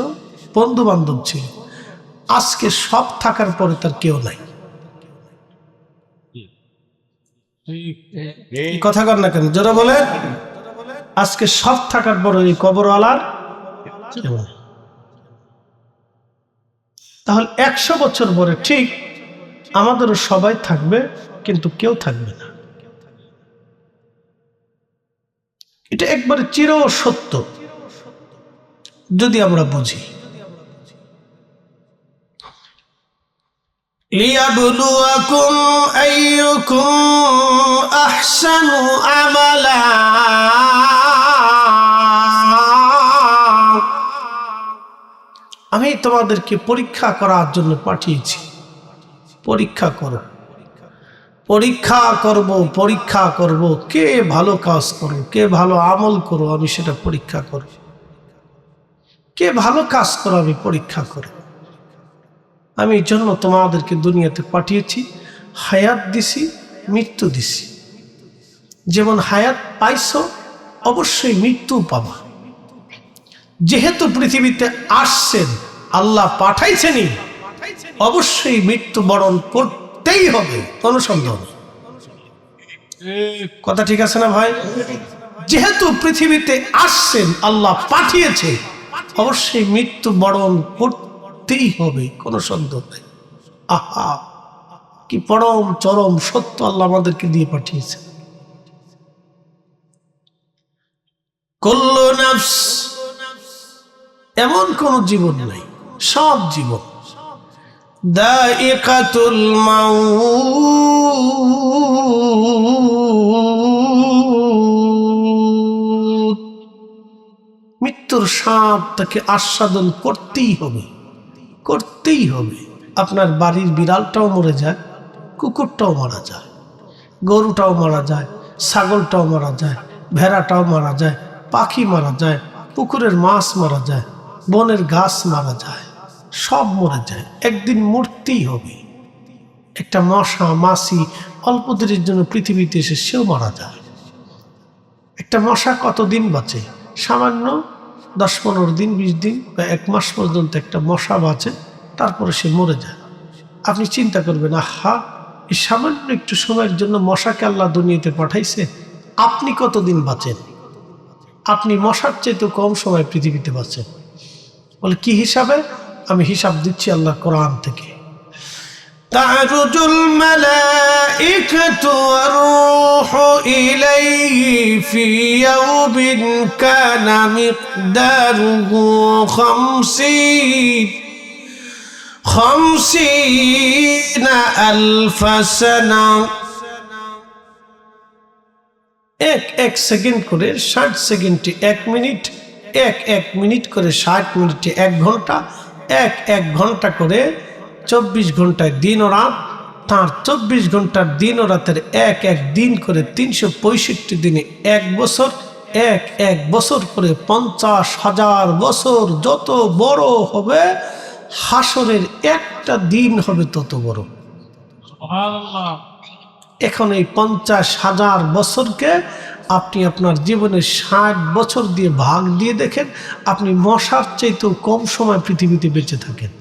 বন্ধু বান্ধব ছিল। আজকে সব থাকার পরে তার কেউ নাই। কথা কর না কেন, যারা বলে আজকে সব থাকার পরে এই কবরওয়ালার। তাহলে 100 বছর পরে ঠিক আমাদেরও সবাই থাকবে, কিন্তু কেউ থাকবে না। এটা একবারে চির সত্য যদি আমরা বুঝি। লিয়াবলুয়াকুম আইয়ুকুম আহসানু আমালা, আমি তোমাদেরকে পরীক্ষা করার জন্য পাঠিয়েছি। পরীক্ষা করো, পরীক্ষা করব, পরীক্ষা করব, কে ভালো কাজ করো, কে ভালো আমল করো, আমি সেটা পরীক্ষা করব। কে ভালো কাজ করো আমি পরীক্ষা করব। আমি এই জন্য তোমাদেরকে দুনিয়াতে পাঠিয়েছি, হায়াত দিছি, মৃত্যু দিছি। যেমন হায়াত পাইছো, অবশ্যই মৃত্যু পাবা। যেহেতু পৃথিবীতে আসছেন, আল্লাহ পাঠাইছেনই, অবশ্যই মৃত্যু বরণ করতেই হবে, কোনো সন্দেহ নেই। কথা ঠিক আছে না ভাই? যেহেতু পৃথিবীতে আসছেন, আল্লাহ পাঠিয়েছে, অবশ্যই মৃত্যু বরণ করতেই হবে, কোনো সন্দেহ নেই। আহা, কি পরম চরম সত্য আল্লাহ আমাদেরকে দিয়ে পাঠিয়েছে। কুল্লু নাফস, এমন কোন জীবন নাই, সব জীবন দাইকাতুল মাউত, মৃত্যুর স্বাদ তাকে আস্বাদন করতেই হবে, করতেই হবে। আপনার বাড়ির বিড়ালটাও মরে যায়, কুকুরটাও মারা যায়, গরুটাও মারা যায়, ছাগলটাও মারা যায়, ভেড়াটাও মারা যায়, পাখি মারা যায়, পুকুরের মাছ মারা যায়, বনের গাছ মারা যায়, সব মরে যায়, একদিন মরতেই হবে। একটা মশা মাছি অল্প দিনের জন্য পৃথিবীতে এসে সেও মারা যায়। একটা মশা কতদিন বাঁচে? সামান্য 10-15 দিন, 20 দিন বা 1 মাস পর্যন্ত একটা মশা বাঁচে, তারপরে সে মরে যায়। আপনি চিন্তা করবেন, আহা, এই সামান্য একটু সময়ের জন্য মশাকে আল্লাহ দুনিয়াতে পাঠাইছে, আপনি কতদিন বাঁচেন? আপনি মশার চাইতে কম সময় পৃথিবীতে বাঁচেন। বলে কি হিসাবে? আমি হিসাব দিচ্ছি আল্লাহ কোরআন থেকে। তা'রুজুল মালাইকাতু ওয়ার রূহু ইলাইহি ফি ইয়াউমিন কানা মিকদারুহু 50 আলফ সানা। এক সেকেন্ড করে 60 সেকেন্ডে 1 মিনিট, এক মিনিট করে 60 মিনিটে 1 ঘন্টা, এক ঘন্টা করে 24 ঘন্টায় দিন ও রাত। তার 24 ঘন্টার দিন ও রাতের এক দিন করে 365 দিনে 1 বছর, এক বছর করে 50,000 বছর। যত বড় হবে হাসরের একটা দিন হবে তত বড়। সুবহানাল্লাহ। এখন এই 50,000 বছরকে আপনি আপনার জীবনের 60 বছর দিয়ে ভাগ দিয়ে দেখেন, আপনি মশার চাইতেও কম সময় পৃথিবীতে বেঁচে থাকেন।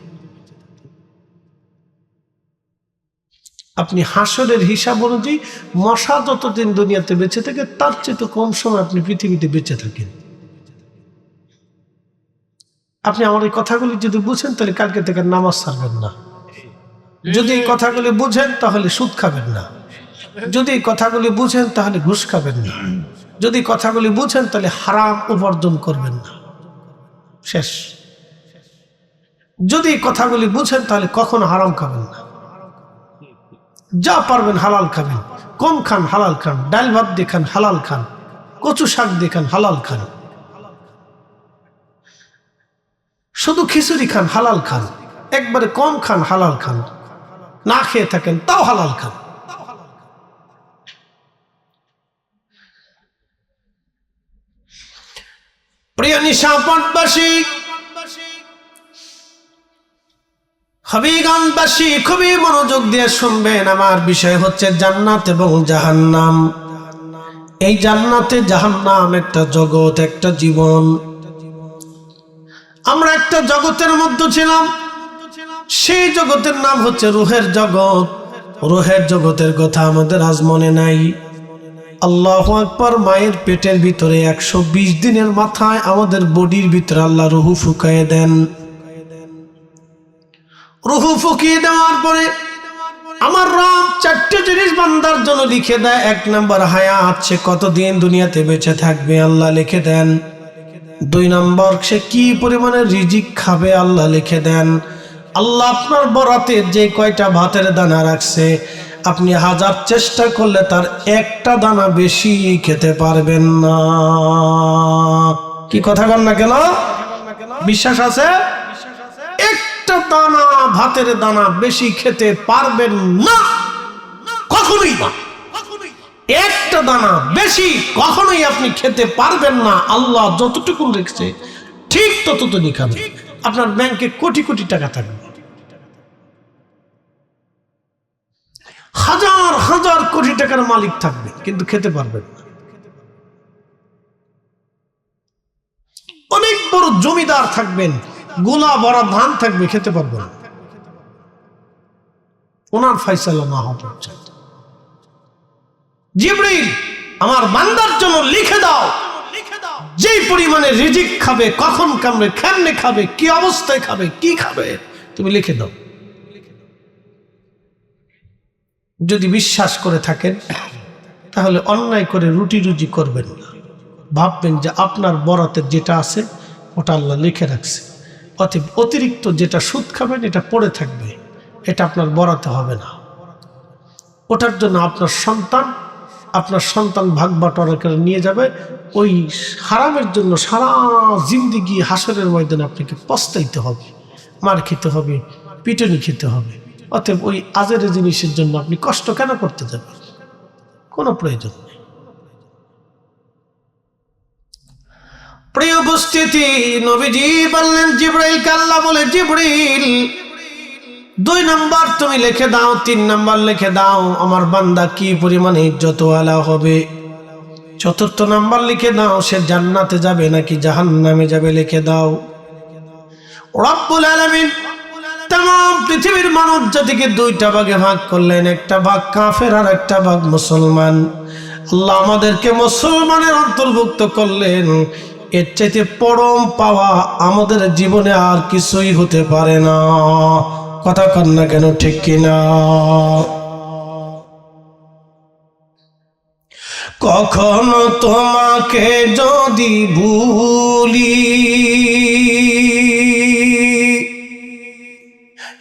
আপনি হাসরের হিসাব অনুযায়ী মশা যতদিন দুনিয়াতে বেঁচে থাকে তার চাইতে কম সময় আপনি পৃথিবীতে বেঁচে থাকেন। আপনি আমার এই কথাগুলি যদি বুঝেন তাহলে কালকে থেকে নামাজ ছাড়বেন না। যদি এই কথাগুলি বুঝেন তাহলে সুদ খাবেন না। যদি এই কথাগুলি বুঝেন তাহলে ঘুষ খাবেন না। যদি কথাগুলি বুঝেন তাহলে হারাম উপার্জন করবেন না। শেষ। যদি এই কথাগুলি বুঝেন তাহলে কখনো হারাম খাবেন না। যা পারবেন হালাল খাবেন। কম খান, হালাল খান। ডাল ভাত দিয়ে খান, হালাল খান। কচু শাক দিয়ে খান, হালাল খান। শুধু খিচুড়ি খান, হালাল খান। একবারে কম খান, হালাল খান। না খেয়ে থাকেন তাও হালাল খান। প্রিয় নিশাপটবাসী, হবিগঞ্জবাসী, খুবই মনোযোগ দিয়ে শুনবেন। আমার বিষয় হচ্ছে জান্নাত এবং জাহান্নাম। এই জান্নাতে জাহান্নাম একটা জগৎ, একটা জীবন। আমরা একটা জগতের মধ্যে ছিলাম, সেই জগতের নাম হচ্ছে রুহের জগৎ। রুহের জগতের কথা আমাদের আজ মনে নাই। আল্লাহু আকবার। মায়ের পেটের ভিতরে 120 দিনের মাথায় আমাদের বডির ভিতরে আল্লাহ রুহু ফুকায়ে দেন। রুহু ফুকিয়ে দেওয়ার পরে আমার রব 4টে জিনিস বান্দার জন্য লিখে দেয়। 1 নম্বর হায়াত, সে কতদিন দুনিয়াতে বেঁচে থাকবে আল্লাহ লিখে দেন। 2 নম্বর, সে কি পরিমাণে রিজিক খাবে আল্লাহ লিখে দেন। আল্লাহ আপনার বরাতের যে কয়টা ভাতের দানা রাখছে, আপনি 1000 চেষ্টা করলে তার একটা দানা বেশি খেতে পারবেন না। কি কথা বল না কেন? বিশ্বাস আছে? একটা দানা, ভাতের দানা বেশি খেতে পারবেন না, কখনোই না। একটা দানা বেশি কখনোই আপনি খেতে পারবেন না। আল্লাহ যতটুকু রেখেছে ঠিক ততটুকু খাবেন। আপনার ব্যাংকে কোটি কোটি টাকা থাকবে, হাজার হাজার কোটি টাকার মালিক থাকবে, কিন্তু খেতে পারবেন না। অনেক বড় জমিদার থাকবেন, গোলা ভরা ধান থাকবে, খেতে পারবেন না। ওনার ফয়সালা না হওয়া পর্যন্ত। জিবরিল, আমার বান্দার জন্য লিখে দাও, যেই পরিমাণে রিজিক খাবে, কখন খাবে, কেমনে খাবে, কি অবস্থায় খাবে, কি খাবে, তুমি লিখে দাও। যদি বিশ্বাস করে থাকেন তাহলে অন্যায় করে রুটি রুজি করবেন না। ভাববেন যে আপনার বরাতের যেটা আছে ওটা আল্লাহ লিখে রাখছে। অতএব অতিরিক্ত যেটা সুদ খাবেন এটা পড়ে থাকবে, এটা আপনার বরাতে হবে না। ওটার জন্য আপনার সন্তান ভাগ বাটোয়ারা করে নিয়ে যাবে। ওই হারামের জন্য সারা জিন্দিগি হাসরের ময়দানে আপনাকে পস্তাইতে হবে, মার খেতে হবে, পিটুনি খেতে হবে। অতএব ওই আজের জিনিসের জন্য আপনি কষ্ট কেন করতে যাবেন? কোনো প্রয়োজন নেই। প্রিয় উপস্থিতি, নবীজি বললেন জিবরাইলকে, আল্লাহ বলে, জিবরিল, 2 নাম্বার তুমি লিখে দাও, 3 নাম্বার লিখে দাও, আমার বান্দা কি পরিমাণে ইজ্জতওয়ালা হবে। 4র্থ নাম্বার লিখে দাও, সে জান্নাতে যাবে নাকি জাহান্নামে যাবে লিখে দাও। রব্বুল আলামিন तमाम পৃথিবীর মানব জাতিকে 2টা ভাগে ভাগ করলেন, একটা ভাগ কাফের আর একটা ভাগ মুসলমান। আল্লাহ আমাদেরকে মুসলমানের অন্তর্ভুক্ত করলেন। এর চাইতে পরম পাওয়া আমাদের জীবনে আর কিছুই হতে পারে না। কথা কন না কেন, ঠিক কিনা? কখনো তোমাকে যদি ভুলি,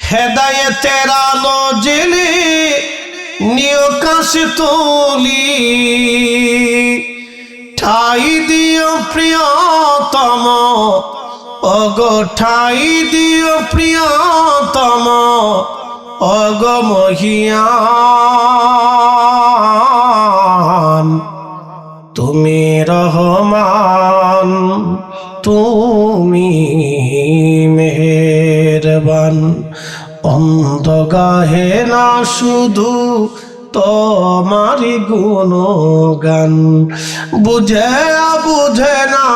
হেদায়েতের আলো জেলে নিয় কাছে তুলি, ঠাই দিও প্রিয়তম, ওগো ঠাই দিও প্রিয়তম, ওগো মহিয়ান, তুমি রহমান, তুমি মেহেরবান। অন্ধ গাহে না শুধু তোমারি গুণগান, বুঝে বুঝে না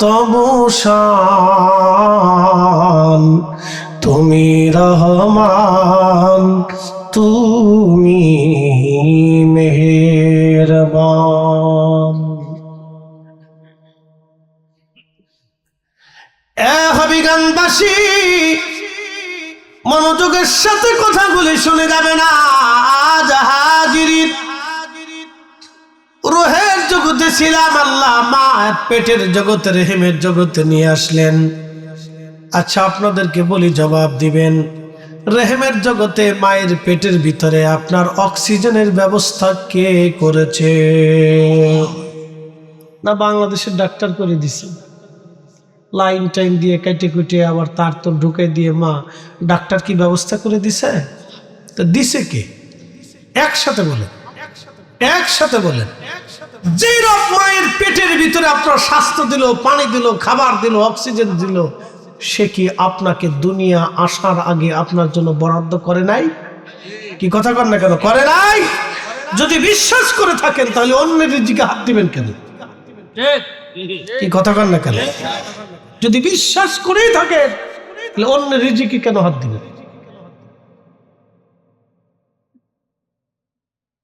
তবু শান, তুমি রহমান, তুমি মেহেরবান। হবিগঞ্জবাসী মনোযোগের সাথে কথাগুলি শুনে যাবে না। আজ হাজিরিন রুহের জগতে ছিলাম, আল্লাহ মা পেটের জগতে, রেহেমের জগতে নিয়ে আসলেন। আচ্ছা আপনাদেরকে বলি, জবাব দিবেন, রেহেমের জগতে মায়ের পেটের ভিতরে আপনার অক্সিজেনের ব্যবস্থা কে করেছে? না বাংলাদেশের ডাক্তার করে দিছে? লাইন টাইম দিয়ে কেটে কুটে আবার তার তো ঢুকে দিয়ে মা ডাক্তার কি ব্যবস্থা করে দিছে? তো দিছে কে? একসাথে বলেন, একসাথে বলেন। যে রব মায়ের পেটের ভিতরে আপনার স্বাস্থ্য দিল, পানি দিল, খাবার দিল, অক্সিজেন দিল, সে কি আপনাকে দুনিয়া আসার আগে আপনার জন্য বরাদ্দ করে নাই? কি কথা কর না কেন, করে নাই? যদি বিশ্বাস করে থাকেন তাহলে অন্যের রিজিকে হাত দিবেন কেন? কি কথা কর না কেন? যদি বিশ্বাস করেই থাকেন তাহলে অন্যের রিজিকে কেন হাত দিবেন?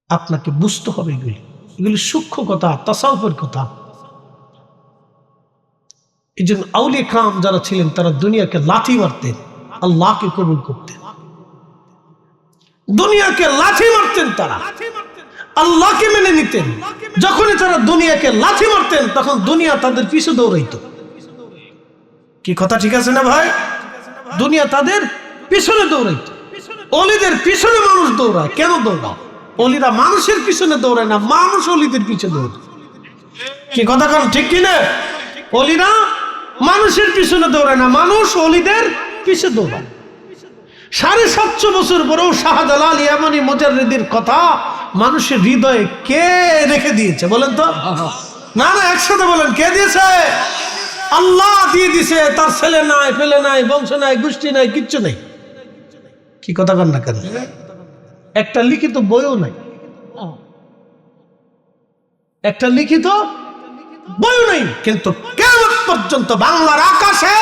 আপনাকে বুঝতে হবে এগুলি সূক্ষ্ম কথা, তাসাউফের কথা। এই জন্য আউলিয়া কিরাম যারা ছিলেন তারা দুনিয়াকে লাথি মারতেন, আল্লাহকে কবুল করতেন। দুনিয়াকে লাথি মারতেন, তারা আল্লাহকে মেনে নিতেন। যখনই তারা দুনিয়াকে লাথি মারতেন তখন দুনিয়া তাদের পিছু দৌড়াইতো। কি কথা ঠিক আছে না ভাই? দুনিয়া তাদের পিছনে দৌড়াইতো। অলিদের পিছনে মানুষ দৌড়ায়, কেন দৌড়ায়? অলিরা মানুষের পিছনে দৌড়ায় না, মানুষ অলিদের পিছনে দৌড়ায়। কি কথা কারণ ঠিক কিনা? অলিরা মানুষের পিছনে দৌড়ায় না, মানুষ অলিদের পিছনে দৌড়ায়। 750 বছর পরেও শাহজালাল ইয়ামানি মুজাররিদের কথা মানুষের হৃদয়ে কে রেখে দিয়েছে বলেন তো? না না, একসাথে বলেন, কে দিয়েছে? আল্লাহ দিয়ে দিছে। তার ছেলে নাই, ফেলে নাই, বংশ নাই, গোষ্ঠী নাই, কিচ্ছু নেই। কি কথা কন না কেন? একটা লিখিত বইও নাই, একটা লিখিত বইও নেই। কিন্তু কিয়ামত পর্যন্ত বাংলার আকাশে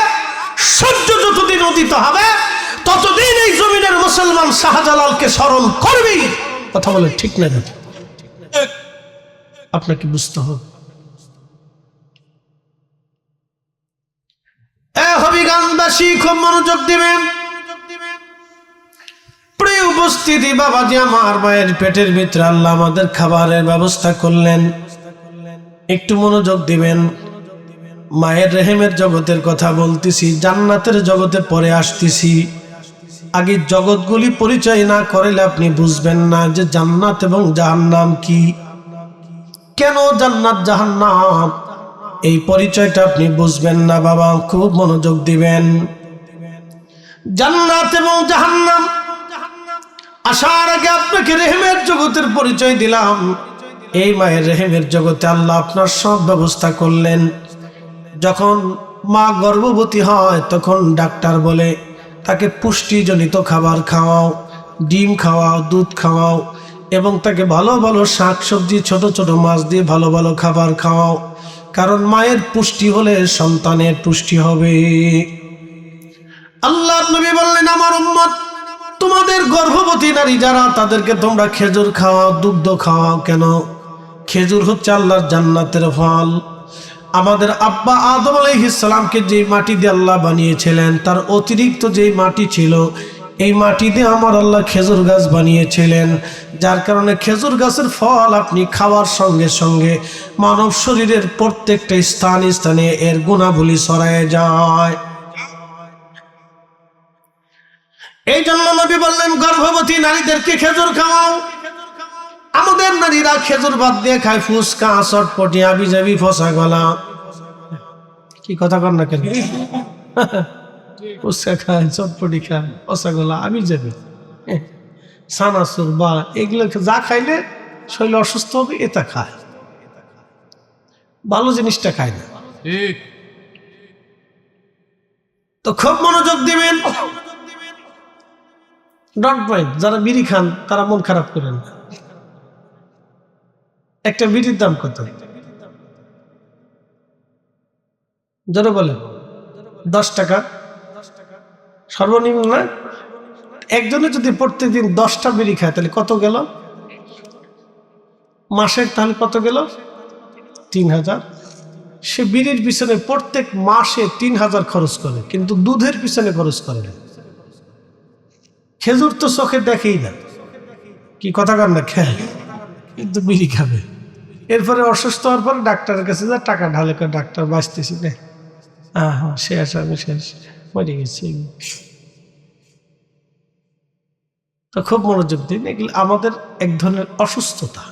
সূর্য যতদিন উদিত হবে ততদিন এই জমিনের মুসলমান শাহজালালকে স্মরণ করবেই। কথা বলে ঠিক না? আপনাকে বুঝতে হবে। হবিগঞ্জবাসী খুব মনোযোগ দিবেন। প্রিয় উপস্থিতি, বাবাজি আমার, মায়ের পেটের ভিতরে আল্লাহ আমাদের খাবারের ব্যবস্থা করলেন। একটু মনোযোগ দিবেন। মায়ের রেহেমের জগতের কথা বলতেছি, জান্নাতের জগতে পরে আসতেছি। আগে জগৎগুলি পরিচয় না করলে আপনি বুঝবেন না যে জান্নাত এবং জাহান্নাম কি, কেন জান্নাত জাহান্নাম, এই পরিচয়টা আপনি বুঝবেন না। বাবা খুব মনোযোগ দিবেন। জান্নাত এবং জাহান্নাম আসার আগে আপনাকে রেহেমের জগতের পরিচয় দিলাম। এই মায়ের রেহেমের জগতে আল্লাহ আপনার সব ব্যবস্থা করলেন। যখন মা গর্ভবতী হয় তখন ডাক্তার বলে তাকে পুষ্টিজনিত খাবার খাওয়াও, ডিম খাওয়াও, দুধ খাওয়াও, এবং তাকে ভালো ভালো শাক সবজি, ছোট ছোট মাছ দিয়ে ভালো ভালো খাবার খাওয়াও। কারণ মায়ের পুষ্টি হলে সন্তানের পুষ্টি হবে। আল্লাহর নবী বললেন, আমার উম্মত, তোমাদের গর্ভবতী নারী যারা, তাদেরকে তোমরা খেজুর খাওয়াও, দুগ্ধ খাওয়াও। কেন? খেজুর হচ্ছে আল্লাহর জান্নাতের ফল। আমাদের আব্বা আদম আলাইহিস সালামকে যে মাটি দিয়ে আল্লাহ বানিয়েছিলেন, তার অতিরিক্ত যে মাটি ছিল, এই মাটি দিয়ে আমার আল্লাহ খেজুর গাছ বানিয়েছিলেন। যার কারণে খেজুর গাছের ফল আপনি খাওয়ার সঙ্গে সঙ্গে মানব শরীরের প্রত্যেকটা স্থানে স্থানে এর গুণাবলী ছড়ায় যায়। এই জন্য নবী বললেন, গর্ভবতী নারীদেরকে খেজুর খাওয়াও। আমাদের নারীরা খেজুর বাদ দিয়ে খায় ফুচকা, চটপটি, আবিজাবি, ফসা গলা। কি কথা কর না কেন? ফুচকা খায়, চটপটি খায়, ফসা গলা, আবিজাবি, সানাসুর বা এগুলো যা খাইলে শরীর অসুস্থ হবে এটা খায়, ভালো জিনিসটা খায় না। তো খুব মনোযোগ দিবেন। ডন্ট মাইন্ড, যারা বিড়ি খান তারা মন খারাপ করেন না। একটা বিড়ির দাম কত? যারা বলেন 10 টাকা সর্বনিম্ন না? একজনে যদি প্রত্যেকদিন 10টা বিড়ি খায় তাহলে কত গেল মাসের? তাহলে কত গেল? 3000। সে বিড়ির পিছনে প্রত্যেক মাসে 3000 খরচ করে, কিন্তু দুধের পিছনে খরচ করে না। খেজুর তো চোখে দেখেই না, কি কথা কর না, খেয়ে কিন্তু বিড়ি খাবে। এরপরে অসুস্থ হওয়ার পরে ডাক্তারের কাছে যা টাকা ঢালে, ডাক্তার বাঁচতেছি না, হ্যাঁ শেষ, আমি শেষ, মরে গেছি। তো খুব মনোযোগ দিন, এগুলো আমাদের এক ধরনের অসুস্থতা।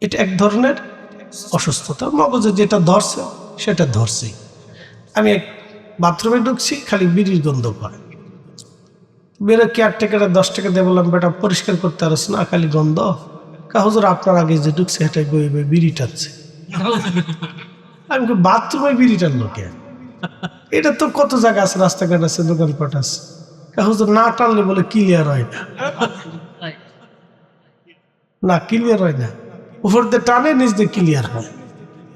এটা এক ধরনের অসুস্থতা, মগজে যেটা ধরছে সেটা ধরছেই। আমি এক বাথরুমে ঢুকছি, খালি বিড়ির গন্ধ পায়। বেরো কেয়ারটেকারে 10 টাকা দিয়ে বললাম, বেটা পরিষ্কার করতে পারছ না, খালি গন্ধ। হুজুর আপনার আগে যে ঢুকছে সেটাই বইবে, বিড়ি টাচ্ছে। আমি বাথরুমে বিড়ি টানলো কে? এটা তো কত জায়গা আছে, রাস্তাঘাট আছে, দোকানপাট আছে। হুজুর না টানলে বলে ক্লিয়ার হয় না, না ক্লিয়ার হয় না, উপর দিয়ে টানে নিচ দিয়ে ক্লিয়ার হয়।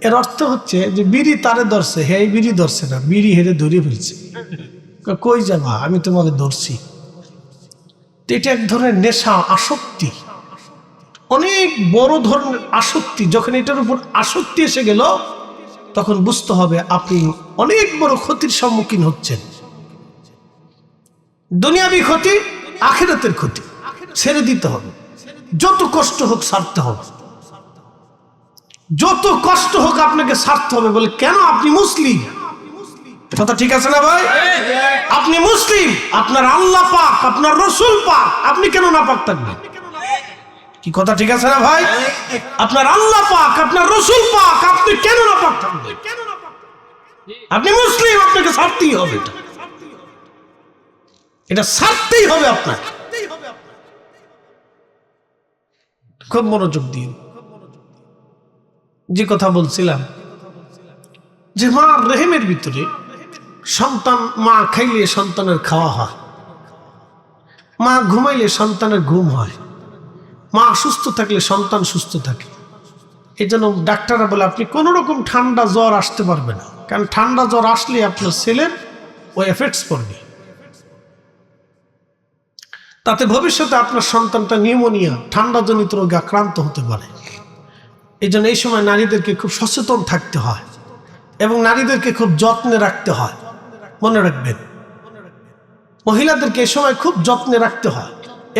এর অর্থ হচ্ছে যে বিড়ি তারে ধরছে, হে বিড়ি ধরছে না, বিড়ি হেরে ধরে ফেলছে। কই যাবা, আমি তোমাকে ধরছি। এটা এক ধরনের নেশা, আসক্তি, অনেক বড় ধরনের আসক্তি। যখন এটার উপর আসক্তি এসে গেল, তখন বুঝতে হবে আপনি অনেক বড় ক্ষতির সম্মুখীন হচ্ছেন। দুনিয়াবি ক্ষতি, আখিরাতের ক্ষতি। ছেড়ে দিতে হবে, যত কষ্ট হোক ছাড়তে হবে, যত কষ্ট হোক আপনাকে ছাড়তে হবে। বলে কেন? আপনি মুসলিম। কথা ঠিক আছে না ভাই? আপনি মুসলিম, আপনার আল্লাহ পাক, আপনার রসুল পাক, আপনি কেন না পাক থাকবেন? কি কথা ঠিক আছে না ভাই? আপনার আল্লাহ পাক, আপনার রসুল পাক, আপনি কেন না পাক থাকবেন? আপনি মুসলিম, আপনাকে ছাড়তেই হবে, এটা ছাড়তেই হবে আপনার। খুব মনোযোগ দিন। যে কথা বলছিলাম, যে মা রেহেমের ভিতরে সন্তান, মা খাইলে সন্তানের খাওয়া হয়, মা ঘুমাইলে সন্তানের ঘুম হয়, মা সুস্থ থাকলে সন্তান সুস্থ থাকে। এই জন্য ডাক্তাররা বলে আপনি কোন রকম ঠান্ডা জ্বর আসতে পারবে না, কারণ ঠান্ডা জ্বর আসলে আপনার ছেলের ওই এফেক্টস পড়বে, তাতে ভবিষ্যতে আপনার সন্তানটা নিউমোনিয়া, ঠান্ডাজনিত রোগে আক্রান্ত হতে পারে। এই জন্য এই সময় নারীদেরকে খুব সচেতন থাকতে হয় এবং নারীদেরকে খুব যত্নে রাখতে হয়। মনে রাখবেন, মহিলাদেরকে এই সময় খুব যত্নে রাখতে হয়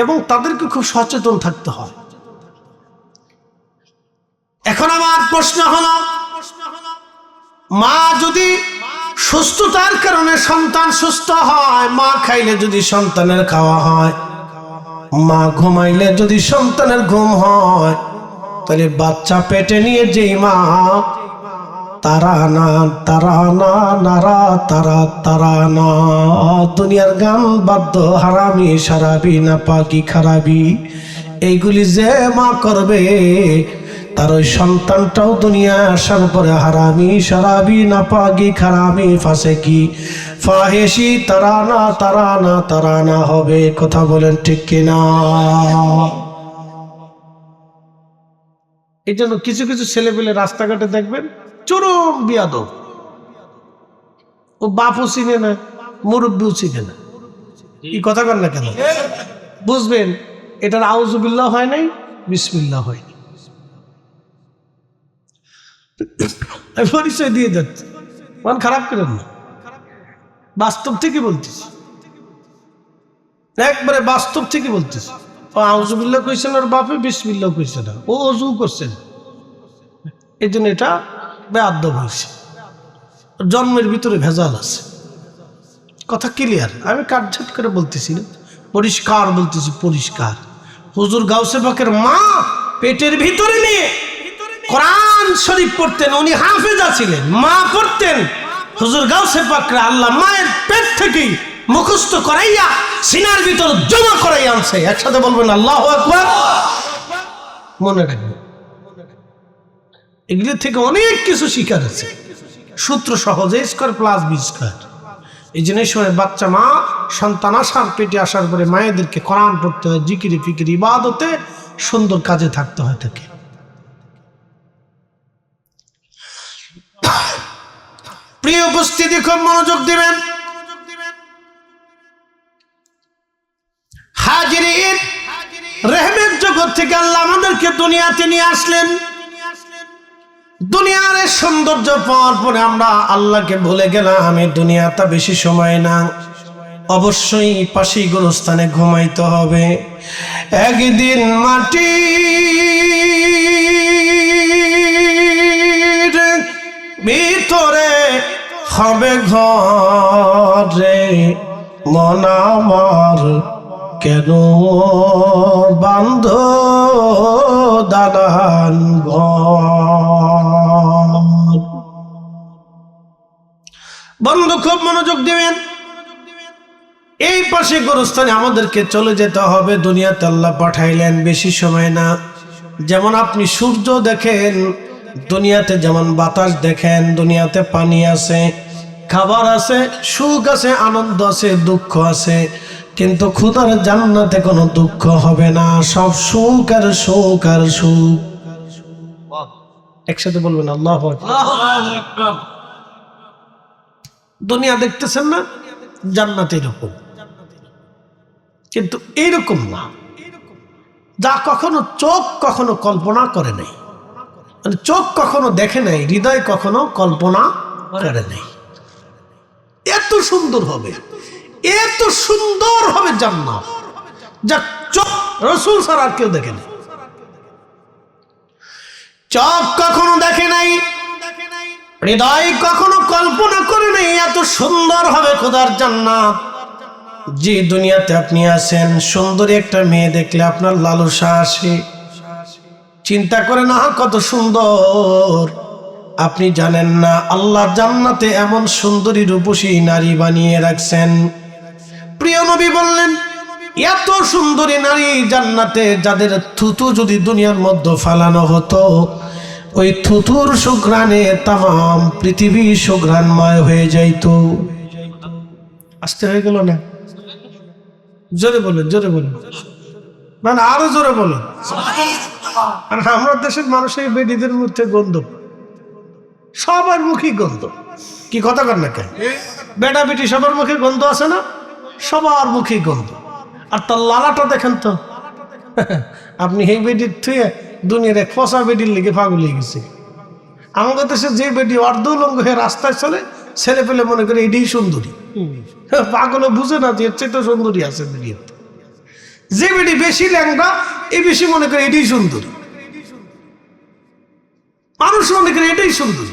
এবং তাদেরকে খুব সচেতন থাকতে হয়। এখন আমার প্রশ্ন হলো, মা যদি সুস্থতার কারণে সন্তান সুস্থ হয়, মা খাইলে যদি সন্তানের খাওয়া হয়, মা ঘুমাইলে যদি সন্তানের ঘুম হয়, তাহলে বাচ্চা পেটে নিয়ে যেই মা তারানা তারানা নারা তারা তারানা, দুনিয়ার গান বাদ্য হারামি সারাবি না পাকি খারাবি, এইগুলি যে মা করবে, তার ওই সন্তানটাও দুনিয়া আসার পরে হারামি সারাবি না পাকি খারামি ফাসেকি ফাহেসি তারানা তারানা তারানা হবে। কথা বলেন ঠিক কিনা? এই জন্য কিছু কিছু ছেলেপেলে রাস্তাঘাটে দেখবেন চরম বিয়াদব, ও বাপও চিনে না, মুরব্বিও চিনে না। এই কথা কর না কেন? বুঝবেন এটার আউযুবিল্লাহ হয় নাই, বিসমিল্লাহ হয় নাই। আমি পরিচয় দিয়ে যাচ্ছি, মন খারাপ করেন না, বাস্তব থেকে বলতেছি, একবারে বাস্তব থেকে বলতেছি। ও আউযুবিল্লাহ কইছে না, ওর বাপে বিসমিল্লাহ কইছে না, ও অজু করছে না, এই জন্য এটা বেয়াদব হয়েছে। জন্মের ভিতরে ভেজাল আছে। কথা ক্লিয়ার? আমি কাটছাট করে বলতেছি না, পরিষ্কার বলতেছি, পরিষ্কার। হুজুর গাউসে পাকের মা পেটের ভিতরে নিয়ে কোরআন শরীফ পড়তেন, উনি হাফেজা ছিলেন, মা পড়তেন। হুজুর গাউসে পাকরা আল্লাহ মায়ের পেট থেকেই মুখস্থ করাইয়া সিনার ভিতর জমা করাই আনছে। একসাথে বলবেন আল্লাহু আকবার। মনে রাখবেন এগুলোর থেকে অনেক কিছু শিকার আছে। সূত্র সহজে স্কয়ার প্লাস বি স্কয়ার। এই জন্য সময় বাচ্চা মা সন্তান আসার পেটে আসার পরে মায়েদেরকে কোরআন পড়তে হয়, জিকিরি ফিকিরি ইবাদতে সুন্দর কাজে থাকতে হয় থাকে। প্রিয় উপস্থিতি, খুব মনোযোগ দিবেন। হাজিরিন, রহমতের জগৎ থেকে আল্লাহ আমাদেরকে দুনিয়াতে নিয়ে আসলেন। দুনিয়ার সৌন্দর্য পাওয়ার পরে আমরা আল্লাহকে ভুলে গেলাম। আমি দুনিয়াটা বেশি সময় না, অবশ্যই পাশেই গোরস্থানে ঘুমাইতে হবে। একদিন মাটির ভিতরে হবে ঘরে, মন আমার কেন বান্ধ দালান ঘর। বন্ধু খুব মনোযোগ দিবেন। এই পাশে গোরস্থানে আমাদেরকে চলে যেতে হবে। দুনিয়াতে আল্লাহ পাঠাইলেন বেশি সময় না। যেমন আপনি সূর্য দেখেন, দুনিয়াতে যেমন বাতাস দেখেন, দুনিয়াতে পানি আছে, খাবার আছে, সুখ আছে, আনন্দ আছে, দুঃখ আছে, কিন্তু খুদার জান্নাতে কোনো দুঃখ হবে না, সব সুখ আর সুখ আর সুখ। একসাথে বলবেন আল্লাহু আকবার। দুনিয়া দেখতেছেন না, জান্নাত এরকম, কিন্তু এইরকম না, যা কখনো চোখ কখনো কল্পনা করে নাই, মানে চোখ কখনো দেখে নাই, হৃদয় কখনো কল্পনা করে নাই। এত সুন্দর হবে, এত সুন্দর হবে জান্নাত, যা চোখ রাসূল ছাড়া আর কেউ দেখে নাই, চোখ কখনো দেখে নাই, হৃদয় কখনো কল্পনা করে নাই। এত সুন্দর হবে খোদার জান্নাত। যে দুনিয়াতে আপনি আছেন, সুন্দরী একটা মেয়ে দেখলে আপনার লালসা আসে, চিন্তা করে না কত সুন্দর। আপনি জানেন না আল্লাহ জান্নাতে এমন সুন্দরী রূপসী নারী বানিয়ে রাখছেন। প্রিয় নবী বললেন, এত সুন্দরী নারী জান্নাতে, যাদের থুতু যদি দুনিয়ার মধ্যে ফালানো হতো, ওই থুতুর সুঘ্রাণে তাম পৃথিবী সুঘ্রাণময় হয়ে যাইত। আসতে হয়ে গেল না? জোরে বলেন, জোরে বলেন, মানে আরো জোরে বলেন। আর আমার দেশের মানুষের বেডিদের মধ্যে গন্ধ, সবার মুখে গন্ধ। কি কথা কর না কেন? বেটা বেটি সবার মুখে গন্ধ আছে না? সবার মুখে গন্ধ। আর তার লালাটা দেখেন তো, আপনি এই বেডির থুয়ে দুনিয়ার এক ফসা বেডির লেগে পাগল হয়ে গেছে। আমাদের দেশে যে বেডি অর্ধলঙ্গ হয়ে রাস্তায় চলে, ছেলে পেলে মনে করে এটাই সুন্দরী। পাগলও বুঝে না যে এর চেয়ে তো সুন্দরী আছে দুনিয়াতে। যে বেডি বেশি ল্যাংড়া, এই বেশি মনে করে এটাই সুন্দরী। মানুষ মনে করে এটাই সুন্দরী।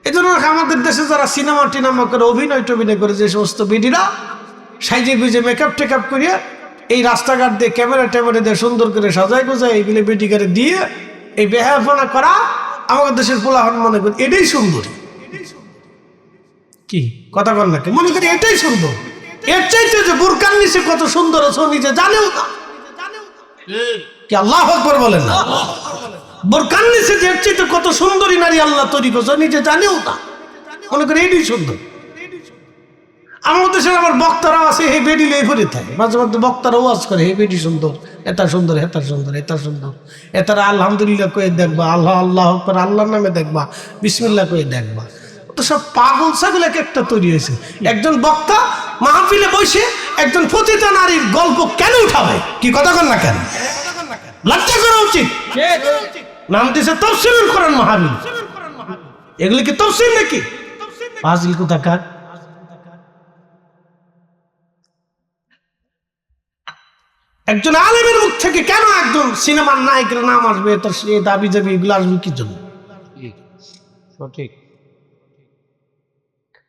এই জন্য আমাদের দেশে যারা সিনেমা টিনেমা করে, অভিনয় টভিনয় করে, যে সমস্ত বেডিরা সাইজে গুজে মেকআপ টেকআপ করিয়া এই রাস্তাঘাট দিয়ে ক্যামেরা ট্যামেরা দিয়ে সুন্দর করে সাজায় গোজায় এইগুলো বেটিকারে দিয়ে এই বেহায়াপনা করা, আমাদের দেশের পোলাহান মনে করি এটাই সুন্দরী। কি কথা বল নাকি? মনে করি এটাই সুন্দর। এর চাইতে যে বুরকার নিচে কত সুন্দর আছে নিজে জানেও না। কি আল্লাহু আকবার বলেন না? বুরকার নিচে যে এর চাইতে কত সুন্দরী নারী আল্লাহ তৈরি করছে নিজে জানেও না, মনে করি এটাই সুন্দর। বাংলাদেশের আবার বক্তারাও আছে, হে বেডি লই ঘুরে থাকে, মাঝে মধ্যে বক্তারা ওয়াজ করে, হে বেডি সুন্দর, এটা সুন্দর, এটা সুন্দর, এটা সুন্দর, এটারা আলহামদুলিল্লাহ কয়ে দেখবা, আল্লাহ আল্লাহ আকবার আল্লাহর নামে দেখবা, বিসমিল্লাহ কয়ে দেখবা। তো সব পাগল ছাগল এক একটা তৈরি হয়েছে। একজন বক্তা মাহফিলে বসে একজন পতিত নারীর গল্প কেন উঠাবে? কি কথা কন না কেন? লজ্জা করা উচিত। নাম দিয়েছে তাফসীরুল কোরআন মাহফিল। এগুলি কি তাফসীর নাকি? ফাজিল কোথাকার। একজন আলেমের মুখ থেকে কেন একজন সিনেমার নায়কের নাম আসবে, তার সে দাবি যাবে, এগুলো আসবে কি জন্য? সঠিক।